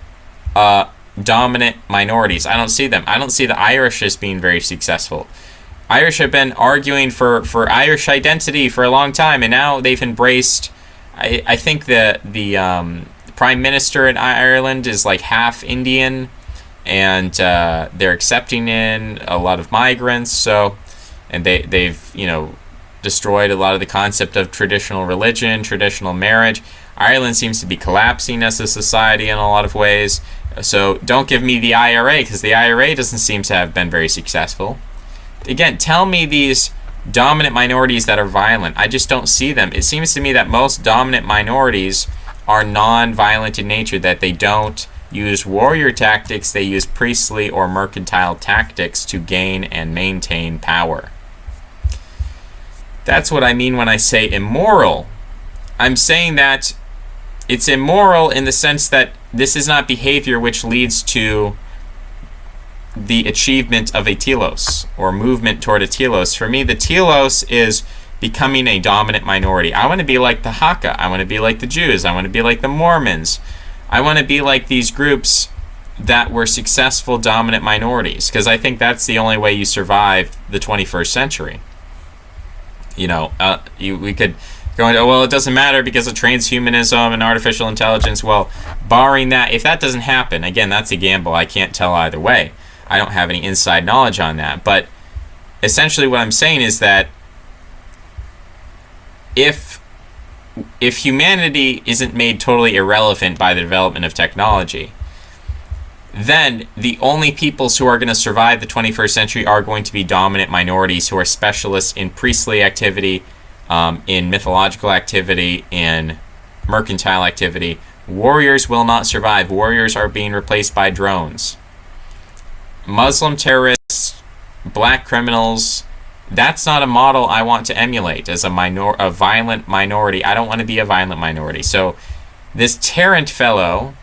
dominant minorities. I don't see them. I don't see the Irish as being very successful. Irish have been arguing for Irish identity for a long time, and now they've embraced. I think the Prime Minister in Ireland is like half Indian, and they're accepting in a lot of migrants. So, and they've destroyed a lot of the concept of traditional religion, traditional marriage. Ireland seems to be collapsing as a society in a lot of ways. So don't give me the IRA, because the IRA doesn't seem to have been very successful. Again, tell me these dominant minorities that are violent. I just don't see them. It seems to me that most dominant minorities are non-violent in nature, that they don't use warrior tactics, they use priestly or mercantile tactics to gain and maintain power. That's what I mean when I say immoral. I'm saying that it's immoral in the sense that this is not behavior which leads to the achievement of a telos or movement toward a telos. For me, the telos is becoming a dominant minority. I want to be like the Hakka. I want to be like the Jews. I want to be like the Mormons. I want to be like these groups that were successful dominant minorities, because I think that's the only way you survive the 21st century. We could go into, well, it doesn't matter because of transhumanism and artificial intelligence. Well, barring that, if that doesn't happen, again, that's a gamble. I can't tell either way. I don't have any inside knowledge on that. But essentially what I'm saying is that if humanity isn't made totally irrelevant by the development of technology, then the only peoples who are going to survive the 21st century are going to be dominant minorities who are specialists in priestly activity, in mythological activity, in mercantile activity. Warriors will not survive. Warriors are being replaced by drones. Muslim terrorists, black criminals, that's not a model I want to emulate as a violent minority. I don't want to be a violent minority. So this Tarrant fellow,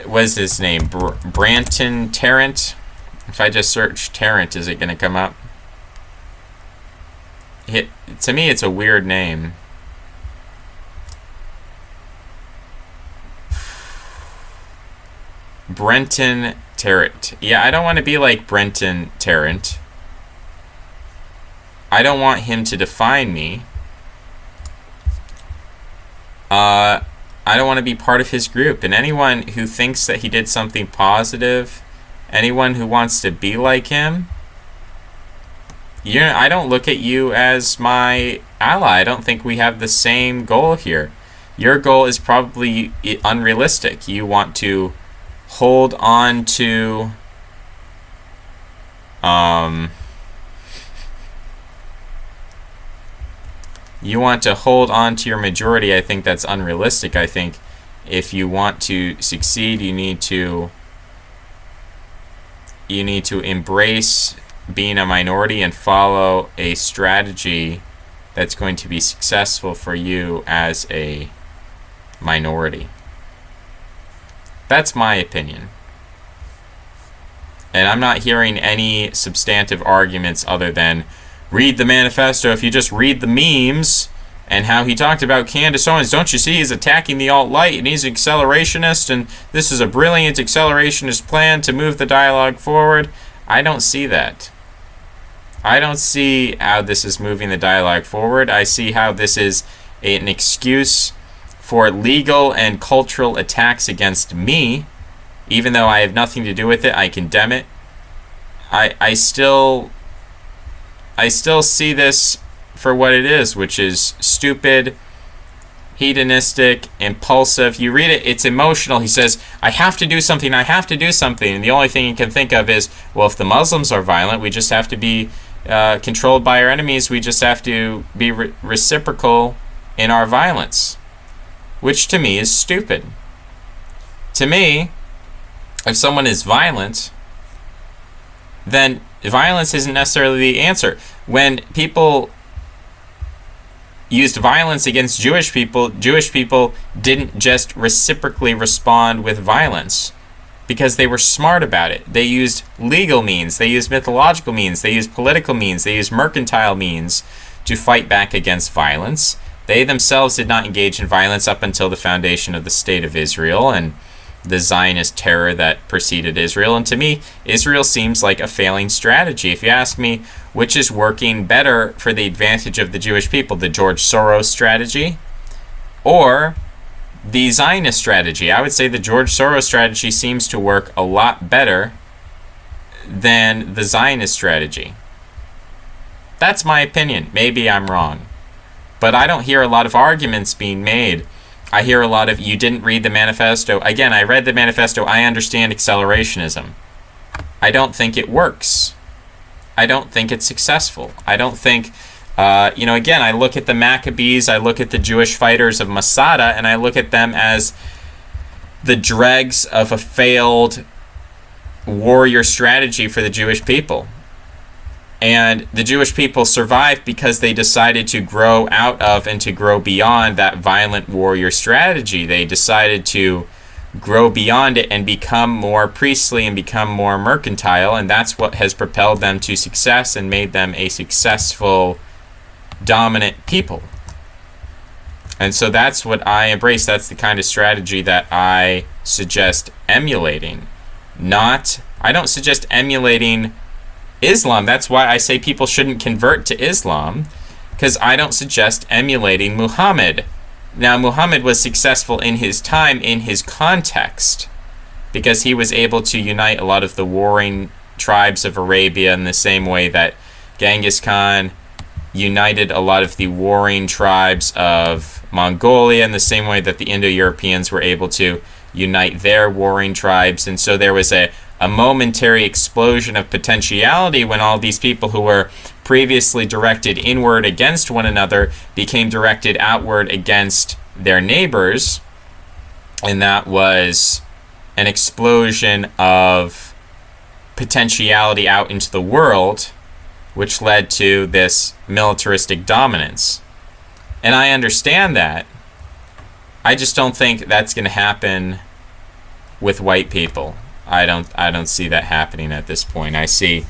what's his name? Branton Tarrant? If I just search Tarrant, is it going to come up? To me, it's a weird name. Brenton Tarrant. Yeah, I don't want to be like Brenton Tarrant. I don't want him to define me. I don't want to be part of his group. And anyone who thinks that he did something positive, anyone who wants to be like him, I don't look at you as my ally. I don't think we have the same goal here. Your goal is probably unrealistic. You want to hold on to your majority. I think that's unrealistic. I think if you want to succeed, you need to embrace being a minority and follow a strategy that's going to be successful for you as a minority. That's my opinion. And I'm not hearing any substantive arguments other than read the manifesto. If you just read the memes and how he talked about Candace Owens, don't you see he's attacking the alt-right and he's an accelerationist and this is a brilliant accelerationist plan to move the dialogue forward? I don't see that. I don't see how this is moving the dialogue forward. I see how this is an excuse for legal and cultural attacks against me. Even though I have nothing to do with it, I condemn it. I still see this for what it is, which is stupid, hedonistic, impulsive. You read it, it's emotional. He says, I have to do something, I have to do something. And the only thing you can think of is, well, if the Muslims are violent, we just have to be controlled by our enemies. We just have to be reciprocal in our violence. Which to me is stupid. To me, if someone is violent, then violence isn't necessarily the answer. When people used violence against Jewish people didn't just reciprocally respond with violence because they were smart about it. They used legal means, they used mythological means, they used political means, they used mercantile means to fight back against violence. They themselves did not engage in violence up until the foundation of the State of Israel and the Zionist terror that preceded Israel. And to me, Israel seems like a failing strategy. If you ask me which is working better for the advantage of the Jewish people, the George Soros strategy or the Zionist strategy, I would say the George Soros strategy seems to work a lot better than the Zionist strategy. That's my opinion. Maybe I'm wrong. But I don't hear a lot of arguments being made. I hear a lot of, you didn't read the manifesto. Again, I read the manifesto. I understand accelerationism. I don't think it works. I don't think it's successful. I don't think, again, I look at the Maccabees, I look at the Jewish fighters of Masada, and I look at them as the dregs of a failed warrior strategy for the Jewish people. And the Jewish people survived because they decided to grow out of and to grow beyond that violent warrior strategy. They decided to grow beyond it and become more priestly and become more mercantile, and that's what has propelled them to success and made them a successful, dominant people. And so that's what I embrace. That's the kind of strategy that I suggest emulating. I don't suggest emulating Islam. That's why I say people shouldn't convert to Islam, because I don't suggest emulating Muhammad. Now, Muhammad was successful in his time, in his context, because he was able to unite a lot of the warring tribes of Arabia in the same way that Genghis Khan united a lot of the warring tribes of Mongolia, in the same way that the Indo-Europeans were able to unite their warring tribes. And so there was a momentary explosion of potentiality when all these people who were previously directed inward against one another became directed outward against their neighbors. And that was an explosion of potentiality out into the world, which led to this militaristic dominance. And I understand that. I just don't think that's going to happen with white people. I don't see that happening at this point. I see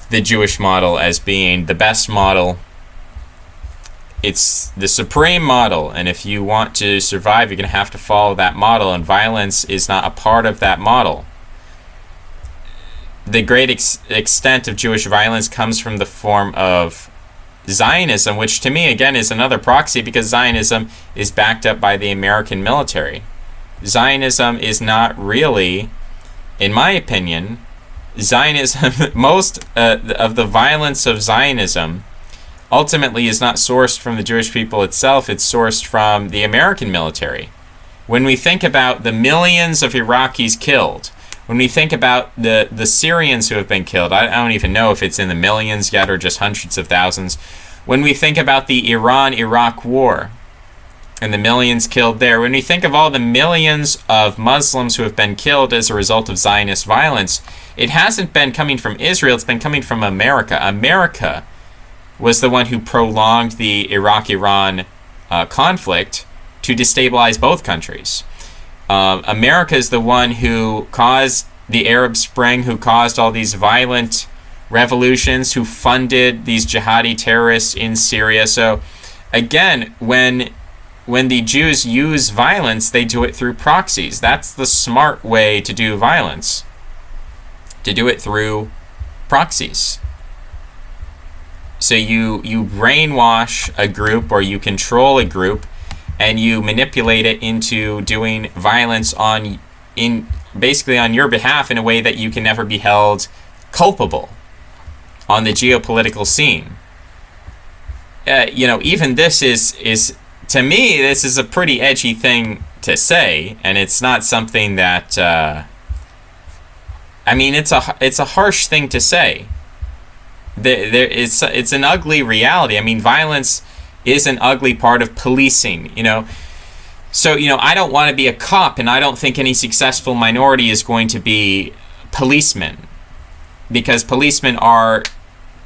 the Jewish model as being the best model. It's the supreme model, and if you want to survive, you're going to have to follow that model, and violence is not a part of that model. The great extent of Jewish violence comes from the form of Zionism, which to me, again, is another proxy, because Zionism is backed up by the American military. Zionism is not really, in my opinion, Zionism, most of the violence of Zionism ultimately is not sourced from the Jewish people itself, it's sourced from the American military. When we think about the millions of Iraqis killed, when we think about the Syrians who have been killed, I don't even know if it's in the millions yet or just hundreds of thousands. When we think about the Iran-Iraq war and the millions killed there, when we think of all the millions of Muslims who have been killed as a result of Zionist violence, it hasn't been coming from Israel, it's been coming from America. America was the one who prolonged the Iraq-Iran conflict to destabilize both countries. America is the one who caused the Arab Spring, who caused all these violent revolutions, who funded these jihadi terrorists in Syria. So again, when the Jews use violence, they do it through proxies. That's the smart way to do violence, to do it through proxies. So you brainwash a group, or you control a group, and you manipulate it into doing violence basically on your behalf in a way that you can never be held culpable on the geopolitical scene. Even this is to me, this is a pretty edgy thing to say, and it's not something that it's a harsh thing to say. It's an ugly reality. I mean, violence is an ugly part of policing. So, I don't want to be a cop, and I don't think any successful minority is going to be policemen, because policemen are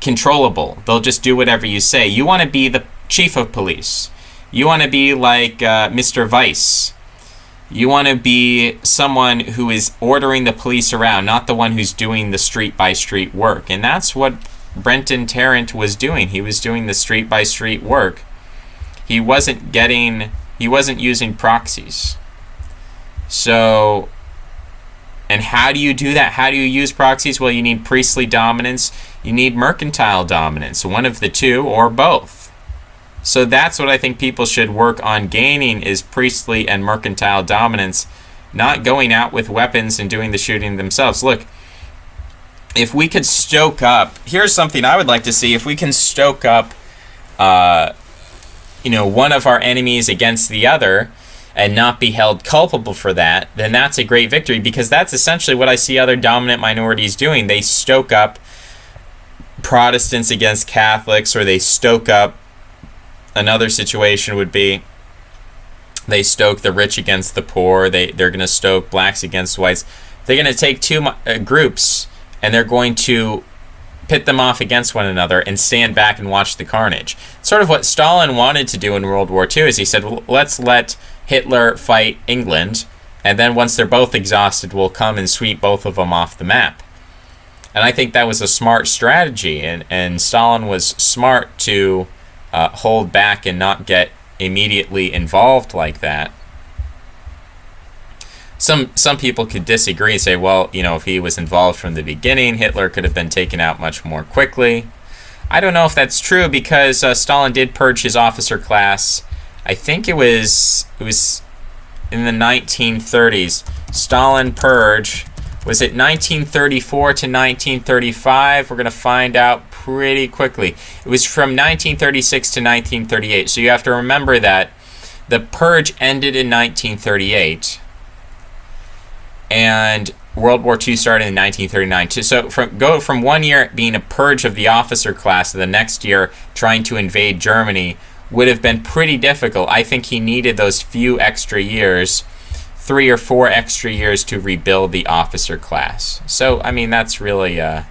controllable. They'll just do whatever you say. You want to be the chief of police. You want to be like Mr. Vice. You want to be someone who is ordering the police around, not the one who's doing the street-by-street work. And that's what Brenton Tarrant was doing. He was doing the street-by-street work. He wasn't using proxies. So, and how do you do that? How do you use proxies? Well, you need priestly dominance. You need mercantile dominance. One of the two or both. So that's what I think people should work on gaining, is priestly and mercantile dominance, not going out with weapons and doing the shooting themselves. Look, if we could stoke up, here's something I would like to see, if we can stoke up, one of our enemies against the other and not be held culpable for that, then that's a great victory, because that's essentially what I see other dominant minorities doing. They stoke up Protestants against Catholics, or they stoke up, another situation would be they stoke the rich against the poor. They're going to stoke blacks against whites. They're going to take two groups, and they're going to pit them off against one another and stand back and watch the carnage. Sort of what Stalin wanted to do in World War II is he said, well, let's let Hitler fight England, and then once they're both exhausted, we'll come and sweep both of them off the map. And I think that was a smart strategy, and Stalin was smart to hold back and not get immediately involved like that. Some people could disagree and say, well, if he was involved from the beginning, Hitler could have been taken out much more quickly. I don't know if that's true, because Stalin did purge his officer class. I think it was in the 1930s. Stalin purge. Was it 1934 to 1935? We're going to find out pretty quickly. It was from 1936 to 1938. So you have to remember that the purge ended in 1938, and World War II started in 1939. So go from 1 year being a purge of the officer class to the next year trying to invade Germany would have been pretty difficult. I think he needed those few extra years, 3 or 4 extra years, to rebuild the officer class. So, I mean, that's really a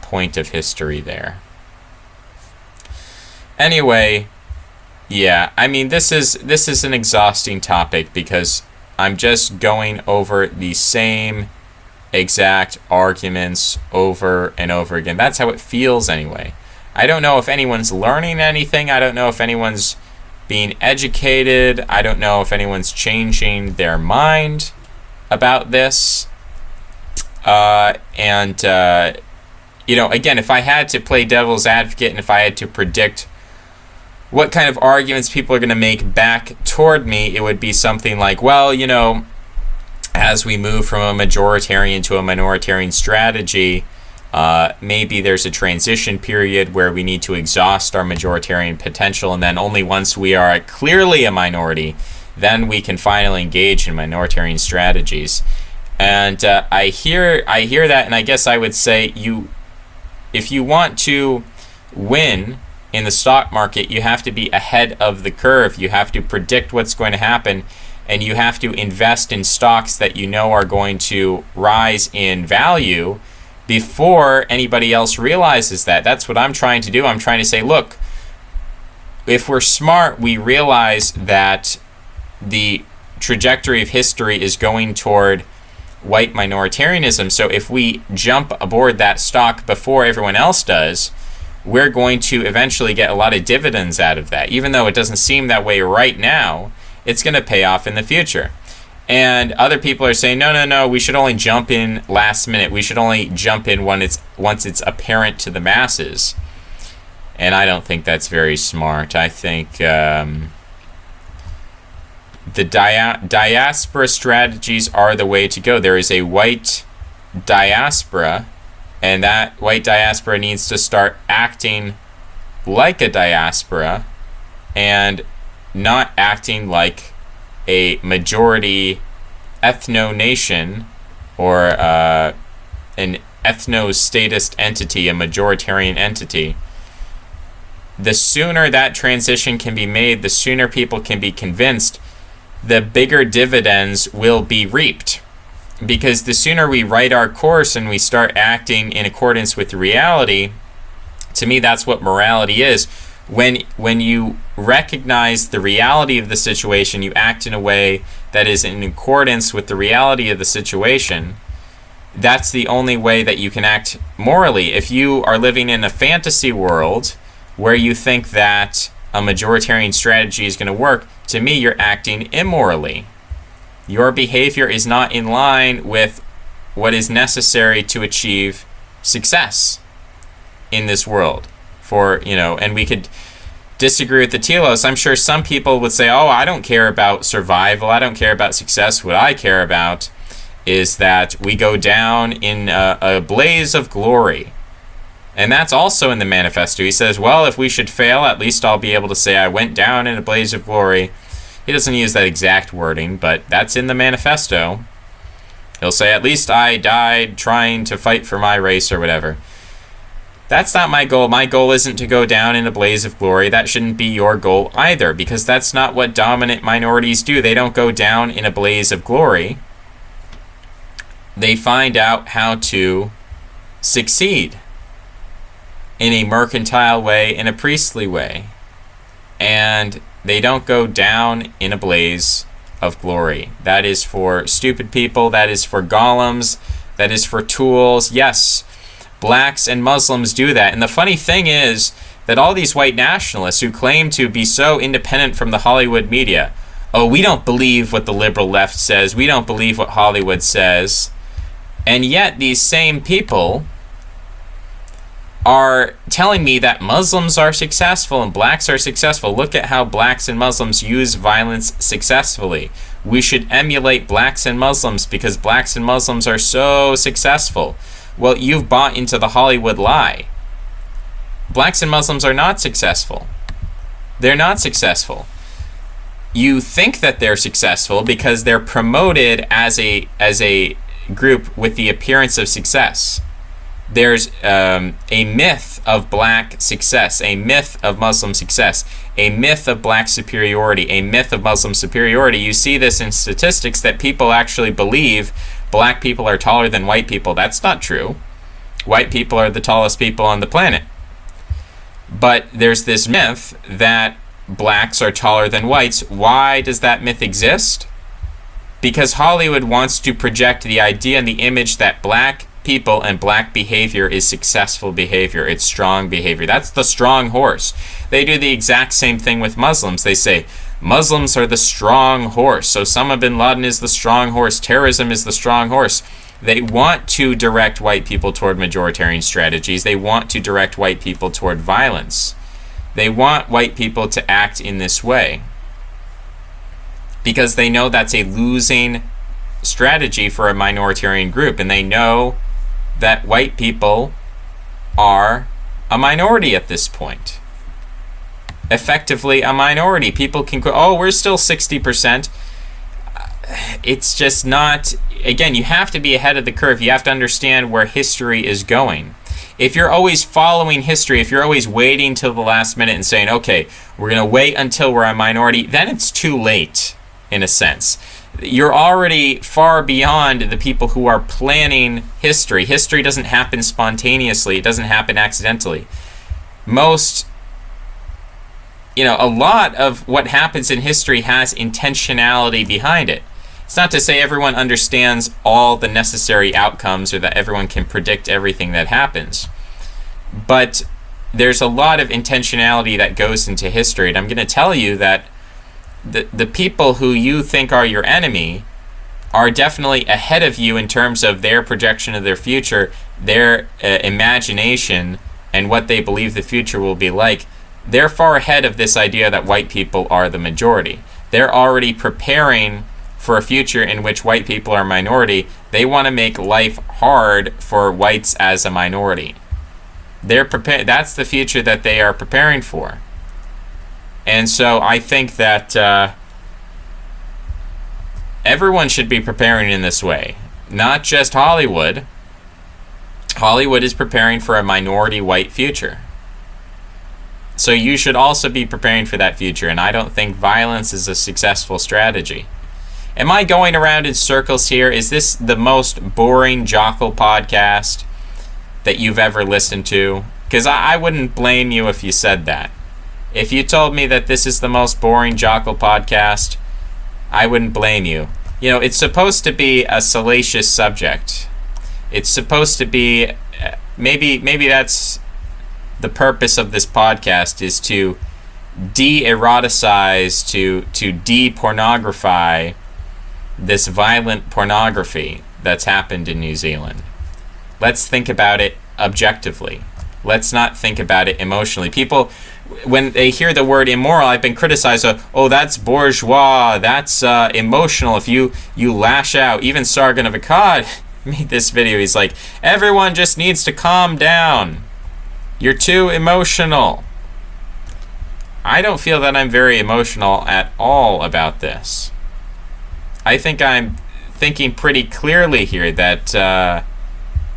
point of history there. Anyway, yeah, I mean, this is an exhausting topic, because I'm just going over the same exact arguments over and over again. That's how it feels anyway. I don't know if anyone's learning anything. I don't know if anyone's being educated. I don't know if anyone's changing their mind about this. Again, if I had to play devil's advocate, and if I had to predict what kind of arguments people are going to make back toward me, it would be something like, well, as we move from a majoritarian to a minoritarian strategy, maybe there's a transition period where we need to exhaust our majoritarian potential, and then only once we are clearly a minority, then we can finally engage in minoritarian strategies. And I hear that, and I guess I would say, if you want to win in the stock market, you have to be ahead of the curve. You have to predict what's going to happen, and you have to invest in stocks that you know are going to rise in value before anybody else realizes that. That's what I'm trying to do. I'm trying to say, look, if we're smart, we realize that the trajectory of history is going toward white minoritarianism. So if we jump aboard that stock before everyone else does, we're going to eventually get a lot of dividends out of that. Even though it doesn't seem that way right now, it's going to pay off in the future. And other people are saying, no, we should only jump in last minute. We should only jump in once it's apparent to the masses. And I don't think that's very smart. I think the diaspora strategies are the way to go. There is a white diaspora, and that white diaspora needs to start acting like a diaspora and not acting like a majority ethno-nation or an ethno-statist entity, a majoritarian entity. The sooner that transition can be made, the sooner people can be convinced the bigger dividends will be reaped. Because the sooner we write our course and we start acting in accordance with reality, to me that's what morality is. When you recognize the reality of the situation, you act in a way that is in accordance with the reality of the situation. That's the only way that you can act morally. If you are living in a fantasy world where you think that a majoritarian strategy is going to work, to me you're acting immorally. Your behavior is not in line with what is necessary to achieve success in this world. And we could disagree with the telos. I'm sure some people would say, oh, I don't care about survival. I don't care about success. What I care about is that we go down in a blaze of glory. And that's also in the manifesto. He says, well, if we should fail, at least I'll be able to say I went down in a blaze of glory. He doesn't use that exact wording, but that's in the manifesto. He'll say, at least I died trying to fight for my race or whatever. That's not my goal. My goal isn't to go down in a blaze of glory. That shouldn't be your goal either, because that's not what dominant minorities do. They don't go down in a blaze of glory. They find out how to succeed in a mercantile way, in a priestly way. And they don't go down in a blaze of glory. That is for stupid people. That is for golems. That is for tools. Yes, blacks and Muslims do that. And the funny thing is that all these white nationalists who claim to be so independent from the Hollywood media, oh, we don't believe what the liberal left says. We don't believe what Hollywood says. And yet these same people are telling me that Muslims are successful and blacks are successful. Look at how blacks and Muslims use violence successfully. We should emulate blacks and Muslims because blacks and Muslims are so successful. Well, you've bought into the Hollywood lie. Blacks and Muslims are not successful. They're not successful. You think that they're successful because they're promoted as a group with the appearance of success. There's a myth of black success, a myth of Muslim success, a myth of black superiority, a myth of Muslim superiority. You see this in statistics that people actually believe black people are taller than white people. That's not true. White people are the tallest people on the planet. But there's this myth that blacks are taller than whites. Why does that myth exist? Because Hollywood wants to project the idea and the image that black people and black behavior is successful behavior. It's strong behavior. That's the strong horse. They do the exact same thing with Muslims. They say Muslims are the strong horse. So Osama bin Laden is the strong horse. Terrorism is the strong horse. They want to direct white people toward majoritarian strategies. They want to direct white people toward violence. They want white people to act in this way because they know that's a losing strategy for a minoritarian group, and they know that white people are a minority at this point. Effectively a minority. People can go, oh, we're still 60%. It's just not, again, you have to be ahead of the curve. You have to understand where history is going. If you're always following history, if you're always waiting till the last minute and saying, okay, we're going to wait until we're a minority, then it's too late, in a sense. You're already far beyond the people who are planning history. History doesn't happen spontaneously. It doesn't happen accidentally. A lot of what happens in history has intentionality behind it. It's not to say everyone understands all the necessary outcomes or that everyone can predict everything that happens. But there's a lot of intentionality that goes into history. And I'm going to tell you that the people who you think are your enemy are definitely ahead of you in terms of their projection of their future, their imagination, and what they believe the future will be like. They're far ahead of this idea that white people are the majority. They're already preparing for a future in which white people are minority. They want to make life hard for whites as a minority. That's the future that they are preparing for. And so I think that everyone should be preparing in this way. Not just Hollywood. Hollywood is preparing for a minority white future. So you should also be preparing for that future, and I don't think violence is a successful strategy. Am I going around in circles here? Is this the most boring Jockle podcast that you've ever listened to? Because I wouldn't blame you if you said that. If you told me that this is the most boring Jockle podcast, I wouldn't blame you. You know, it's supposed to be a salacious subject. It's supposed to be, maybe that's the purpose of this podcast, is to de-eroticize, to de-pornography this violent pornography that's happened in New Zealand. Let's think about it objectively. Let's not think about it emotionally. People, when they hear the word immoral, I've been criticized, oh, that's bourgeois, that's emotional. If you lash out, even Sargon of Akkad made this video. He's like, everyone just needs to calm down. You're too emotional. I don't feel that I'm very emotional at all about this. I think I'm thinking pretty clearly here that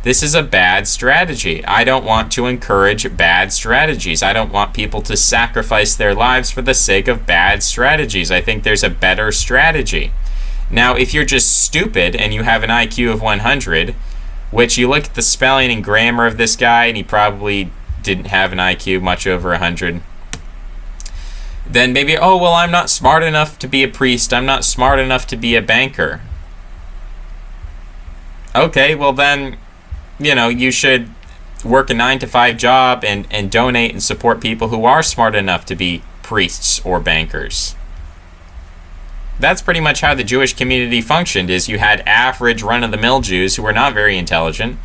this is a bad strategy. I don't want to encourage bad strategies. I don't want people to sacrifice their lives for the sake of bad strategies. I think there's a better strategy. Now, if you're just stupid and you have an IQ of 100, which you look at the spelling and grammar of this guy, and he probably didn't have an IQ much over 100, then maybe, oh, well, I'm not smart enough to be a priest. I'm not smart enough to be a banker. Okay, well then, you know, you should work a 9-to-5 job and donate and support people who are smart enough to be priests or bankers. That's pretty much how the Jewish community functioned, is you had average run-of-the-mill Jews who were not very intelligent,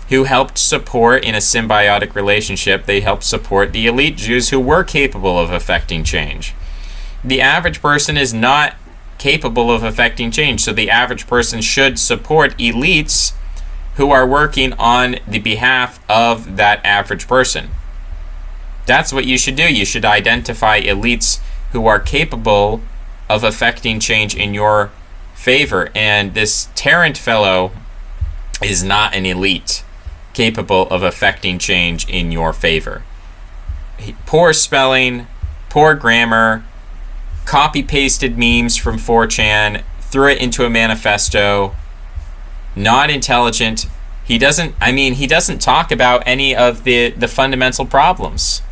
who helped support, in a symbiotic relationship, they helped support the elite Jews who were capable of affecting change. The average person is not capable of affecting change, so the average person should support elites who are working on the behalf of that average person. That's what you should do. You should identify elites who are capable of affecting change in your favor. And this Tarrant fellow is not an elite capable of affecting change in your favor. Poor spelling, poor grammar, copy-pasted memes from 4chan, threw it into a manifesto, not intelligent. He doesn't talk about any of the fundamental problems.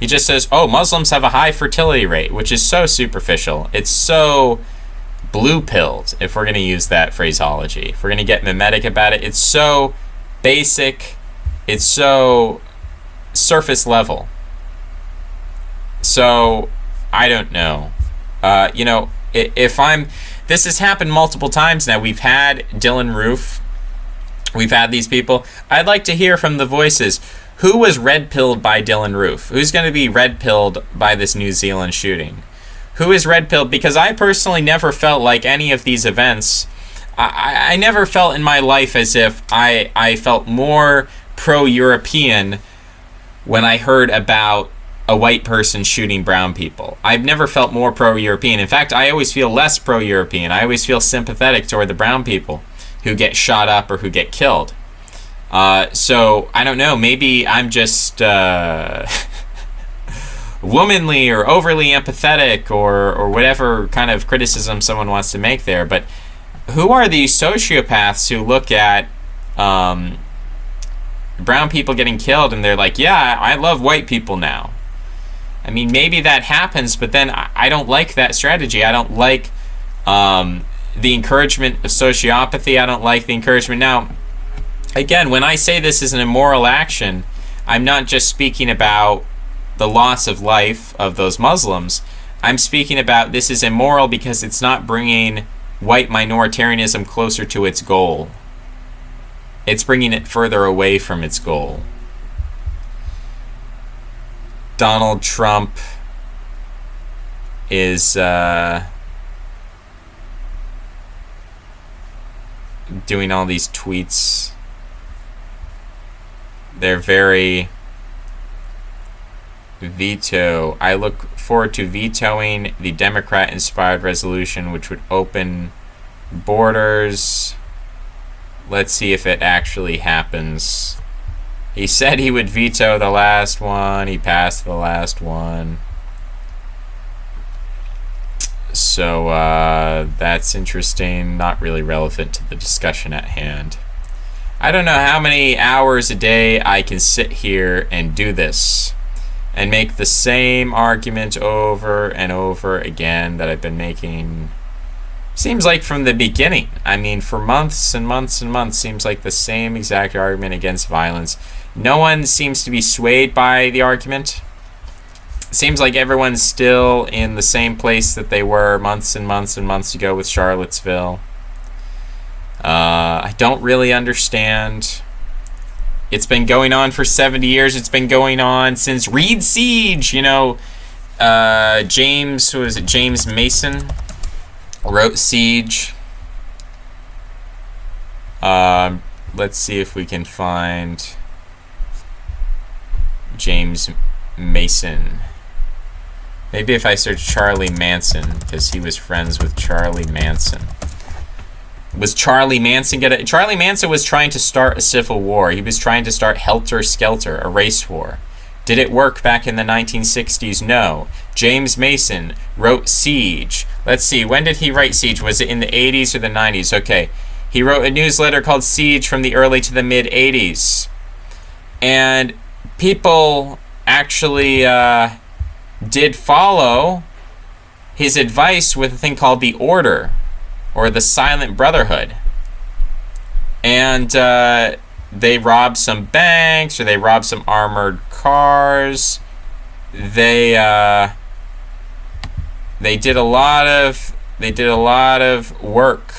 He just says, oh, Muslims have a high fertility rate, which is so superficial. It's so blue-pilled, if we're going to use that phraseology. If we're going to get mimetic about it, it's so basic, it's so surface level. So, I don't know. You know, this has happened multiple times now. We've had Dylan Roof. We've had these people. I'd like to hear from the voices. Who was red-pilled by Dylan Roof? Who's going to be red-pilled by this New Zealand shooting? Who is red-pilled? Because I personally never felt like any of these events, I never felt in my life as if I felt more pro-European when I heard about a white person shooting brown people. I've never felt more pro-European. In fact, I always feel less pro-European. I always feel sympathetic toward the brown people who get shot up or who get killed. So, I don't know, maybe I'm just womanly or overly empathetic or whatever kind of criticism someone wants to make there, but who are these sociopaths who look at brown people getting killed and they're like, yeah, I love white people now? I mean, maybe that happens, but then I don't like that strategy. I don't like the encouragement of sociopathy. I don't like the encouragement. Now, again, when I say this is an immoral action, I'm not just speaking about the loss of life of those Muslims. I'm speaking about this is immoral because it's not bringing white minoritarianism closer to its goal. It's bringing it further away from its goal. Donald Trump is doing all these tweets. They're very veto. I look forward to vetoing the Democrat-inspired resolution which would open borders. Let's see if it actually happens. He said he would veto the last one. He passed the last one. So that's interesting. Not really relevant to the discussion at hand. I don't know how many hours a day I can sit here and do this and make the same argument over and over again that I've been making. Seems like from the beginning. I mean, for months and months and months, seems like the same exact argument against violence. No one seems to be swayed by the argument. Seems like everyone's still in the same place that they were months and months and months ago with Charlottesville. I don't really understand. It's been going on for 70 years. It's been going on since Reed Siege. You know, James Mason wrote Siege. Let's see if we can find James Mason. Maybe if I search Charlie Manson, because he was friends with Charlie Manson. Was Charlie Manson Charlie Manson was trying to start a civil war. He was trying to start Helter Skelter, a race war. Did it work back in the 1960s? No. James Mason wrote Siege. Let's see, when did he write Siege? Was it in the 80s or the 90s? Okay. He wrote a newsletter called Siege from the early to the mid-80s. And people actually did follow his advice with a thing called the Order, or the Silent Brotherhood. And they robbed some banks, or they robbed some armored cars. They did a lot of work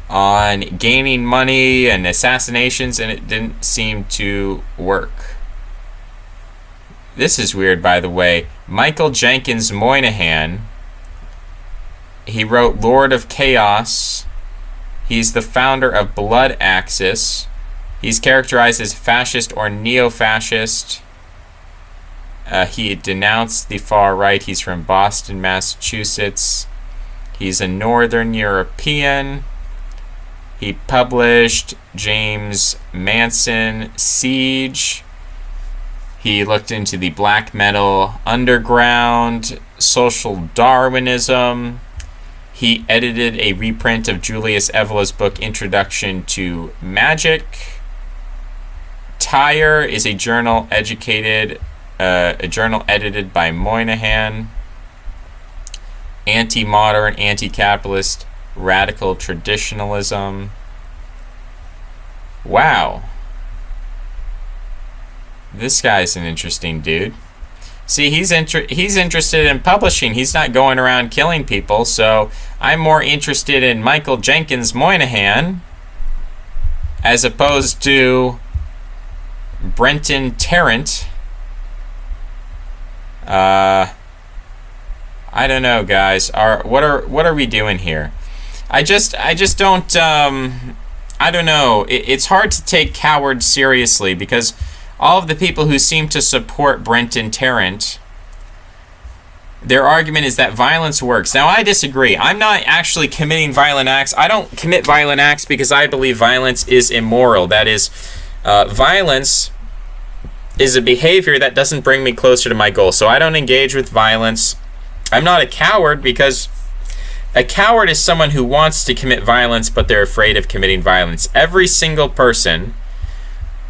on gaining money and assassinations, and it didn't seem to work. This is weird, by the way. Michael Jenkins Moynihan, he wrote Lord of Chaos. He's the founder of Blood Axis. He's characterized as fascist or neo-fascist. He denounced the far right. He's from Boston, Massachusetts. He's a Northern European. He published James Manson Siege. He looked into the black metal underground, social Darwinism. He edited a reprint of Julius Evola's book Introduction to Magic. Tyre is a journal edited by Moynihan. Anti-modern, anti-capitalist, radical traditionalism. Wow. This guy's an interesting dude. See, he's interested in publishing. He's not going around killing people, so I'm more interested in Michael Jenkins Moynihan as opposed to Brenton Tarrant. I don't know, guys. What are we doing here? I just don't. I don't know. It's hard to take cowards seriously because all of the people who seem to support Brenton Tarrant, their argument is that violence works. Now, I disagree. I'm not actually committing violent acts. I don't commit violent acts because I believe violence is immoral. That is, violence is a behavior that doesn't bring me closer to my goal. So I don't engage with violence. I'm not a coward because a coward is someone who wants to commit violence, but they're afraid of committing violence. Every single person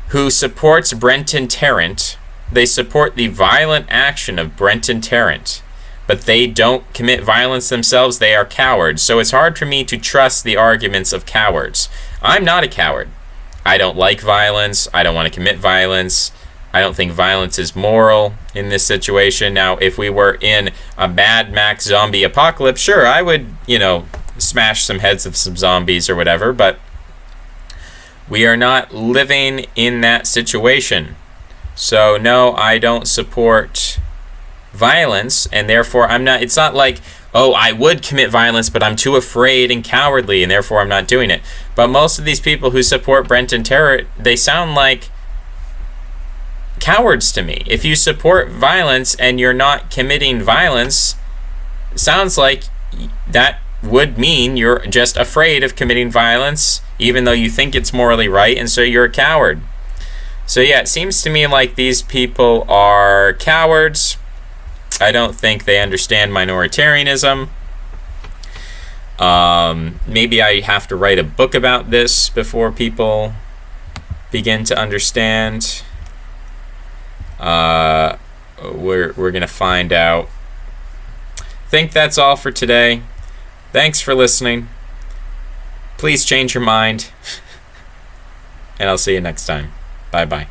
who supports Brenton Tarrant, they support the violent action of Brenton Tarrant, but they don't commit violence themselves. They are cowards. So it's hard for me to trust the arguments of cowards. I'm not a coward. I don't like violence. I don't want to commit violence. I don't think violence is moral in this situation. Now, if we were in a Mad Max zombie apocalypse, sure, I would, smash some heads of some zombies or whatever, but we are not living in that situation. So, no, I don't support violence, and therefore it's not like, oh, I would commit violence, but I'm too afraid and cowardly, and therefore I'm not doing it. But most of these people who support Brenton Tarrant, they sound like cowards to me. If you support violence and you're not committing violence, sounds like that would mean you're just afraid of committing violence, even though you think it's morally right, and so you're a coward. So yeah, it seems to me like these people are cowards. I don't think they understand minoritarianism. Maybe I have to write a book about this before people begin to understand. We're gonna find out. I think that's all for today. Thanks for listening. Please change your mind. And I'll see you next time. Bye-bye.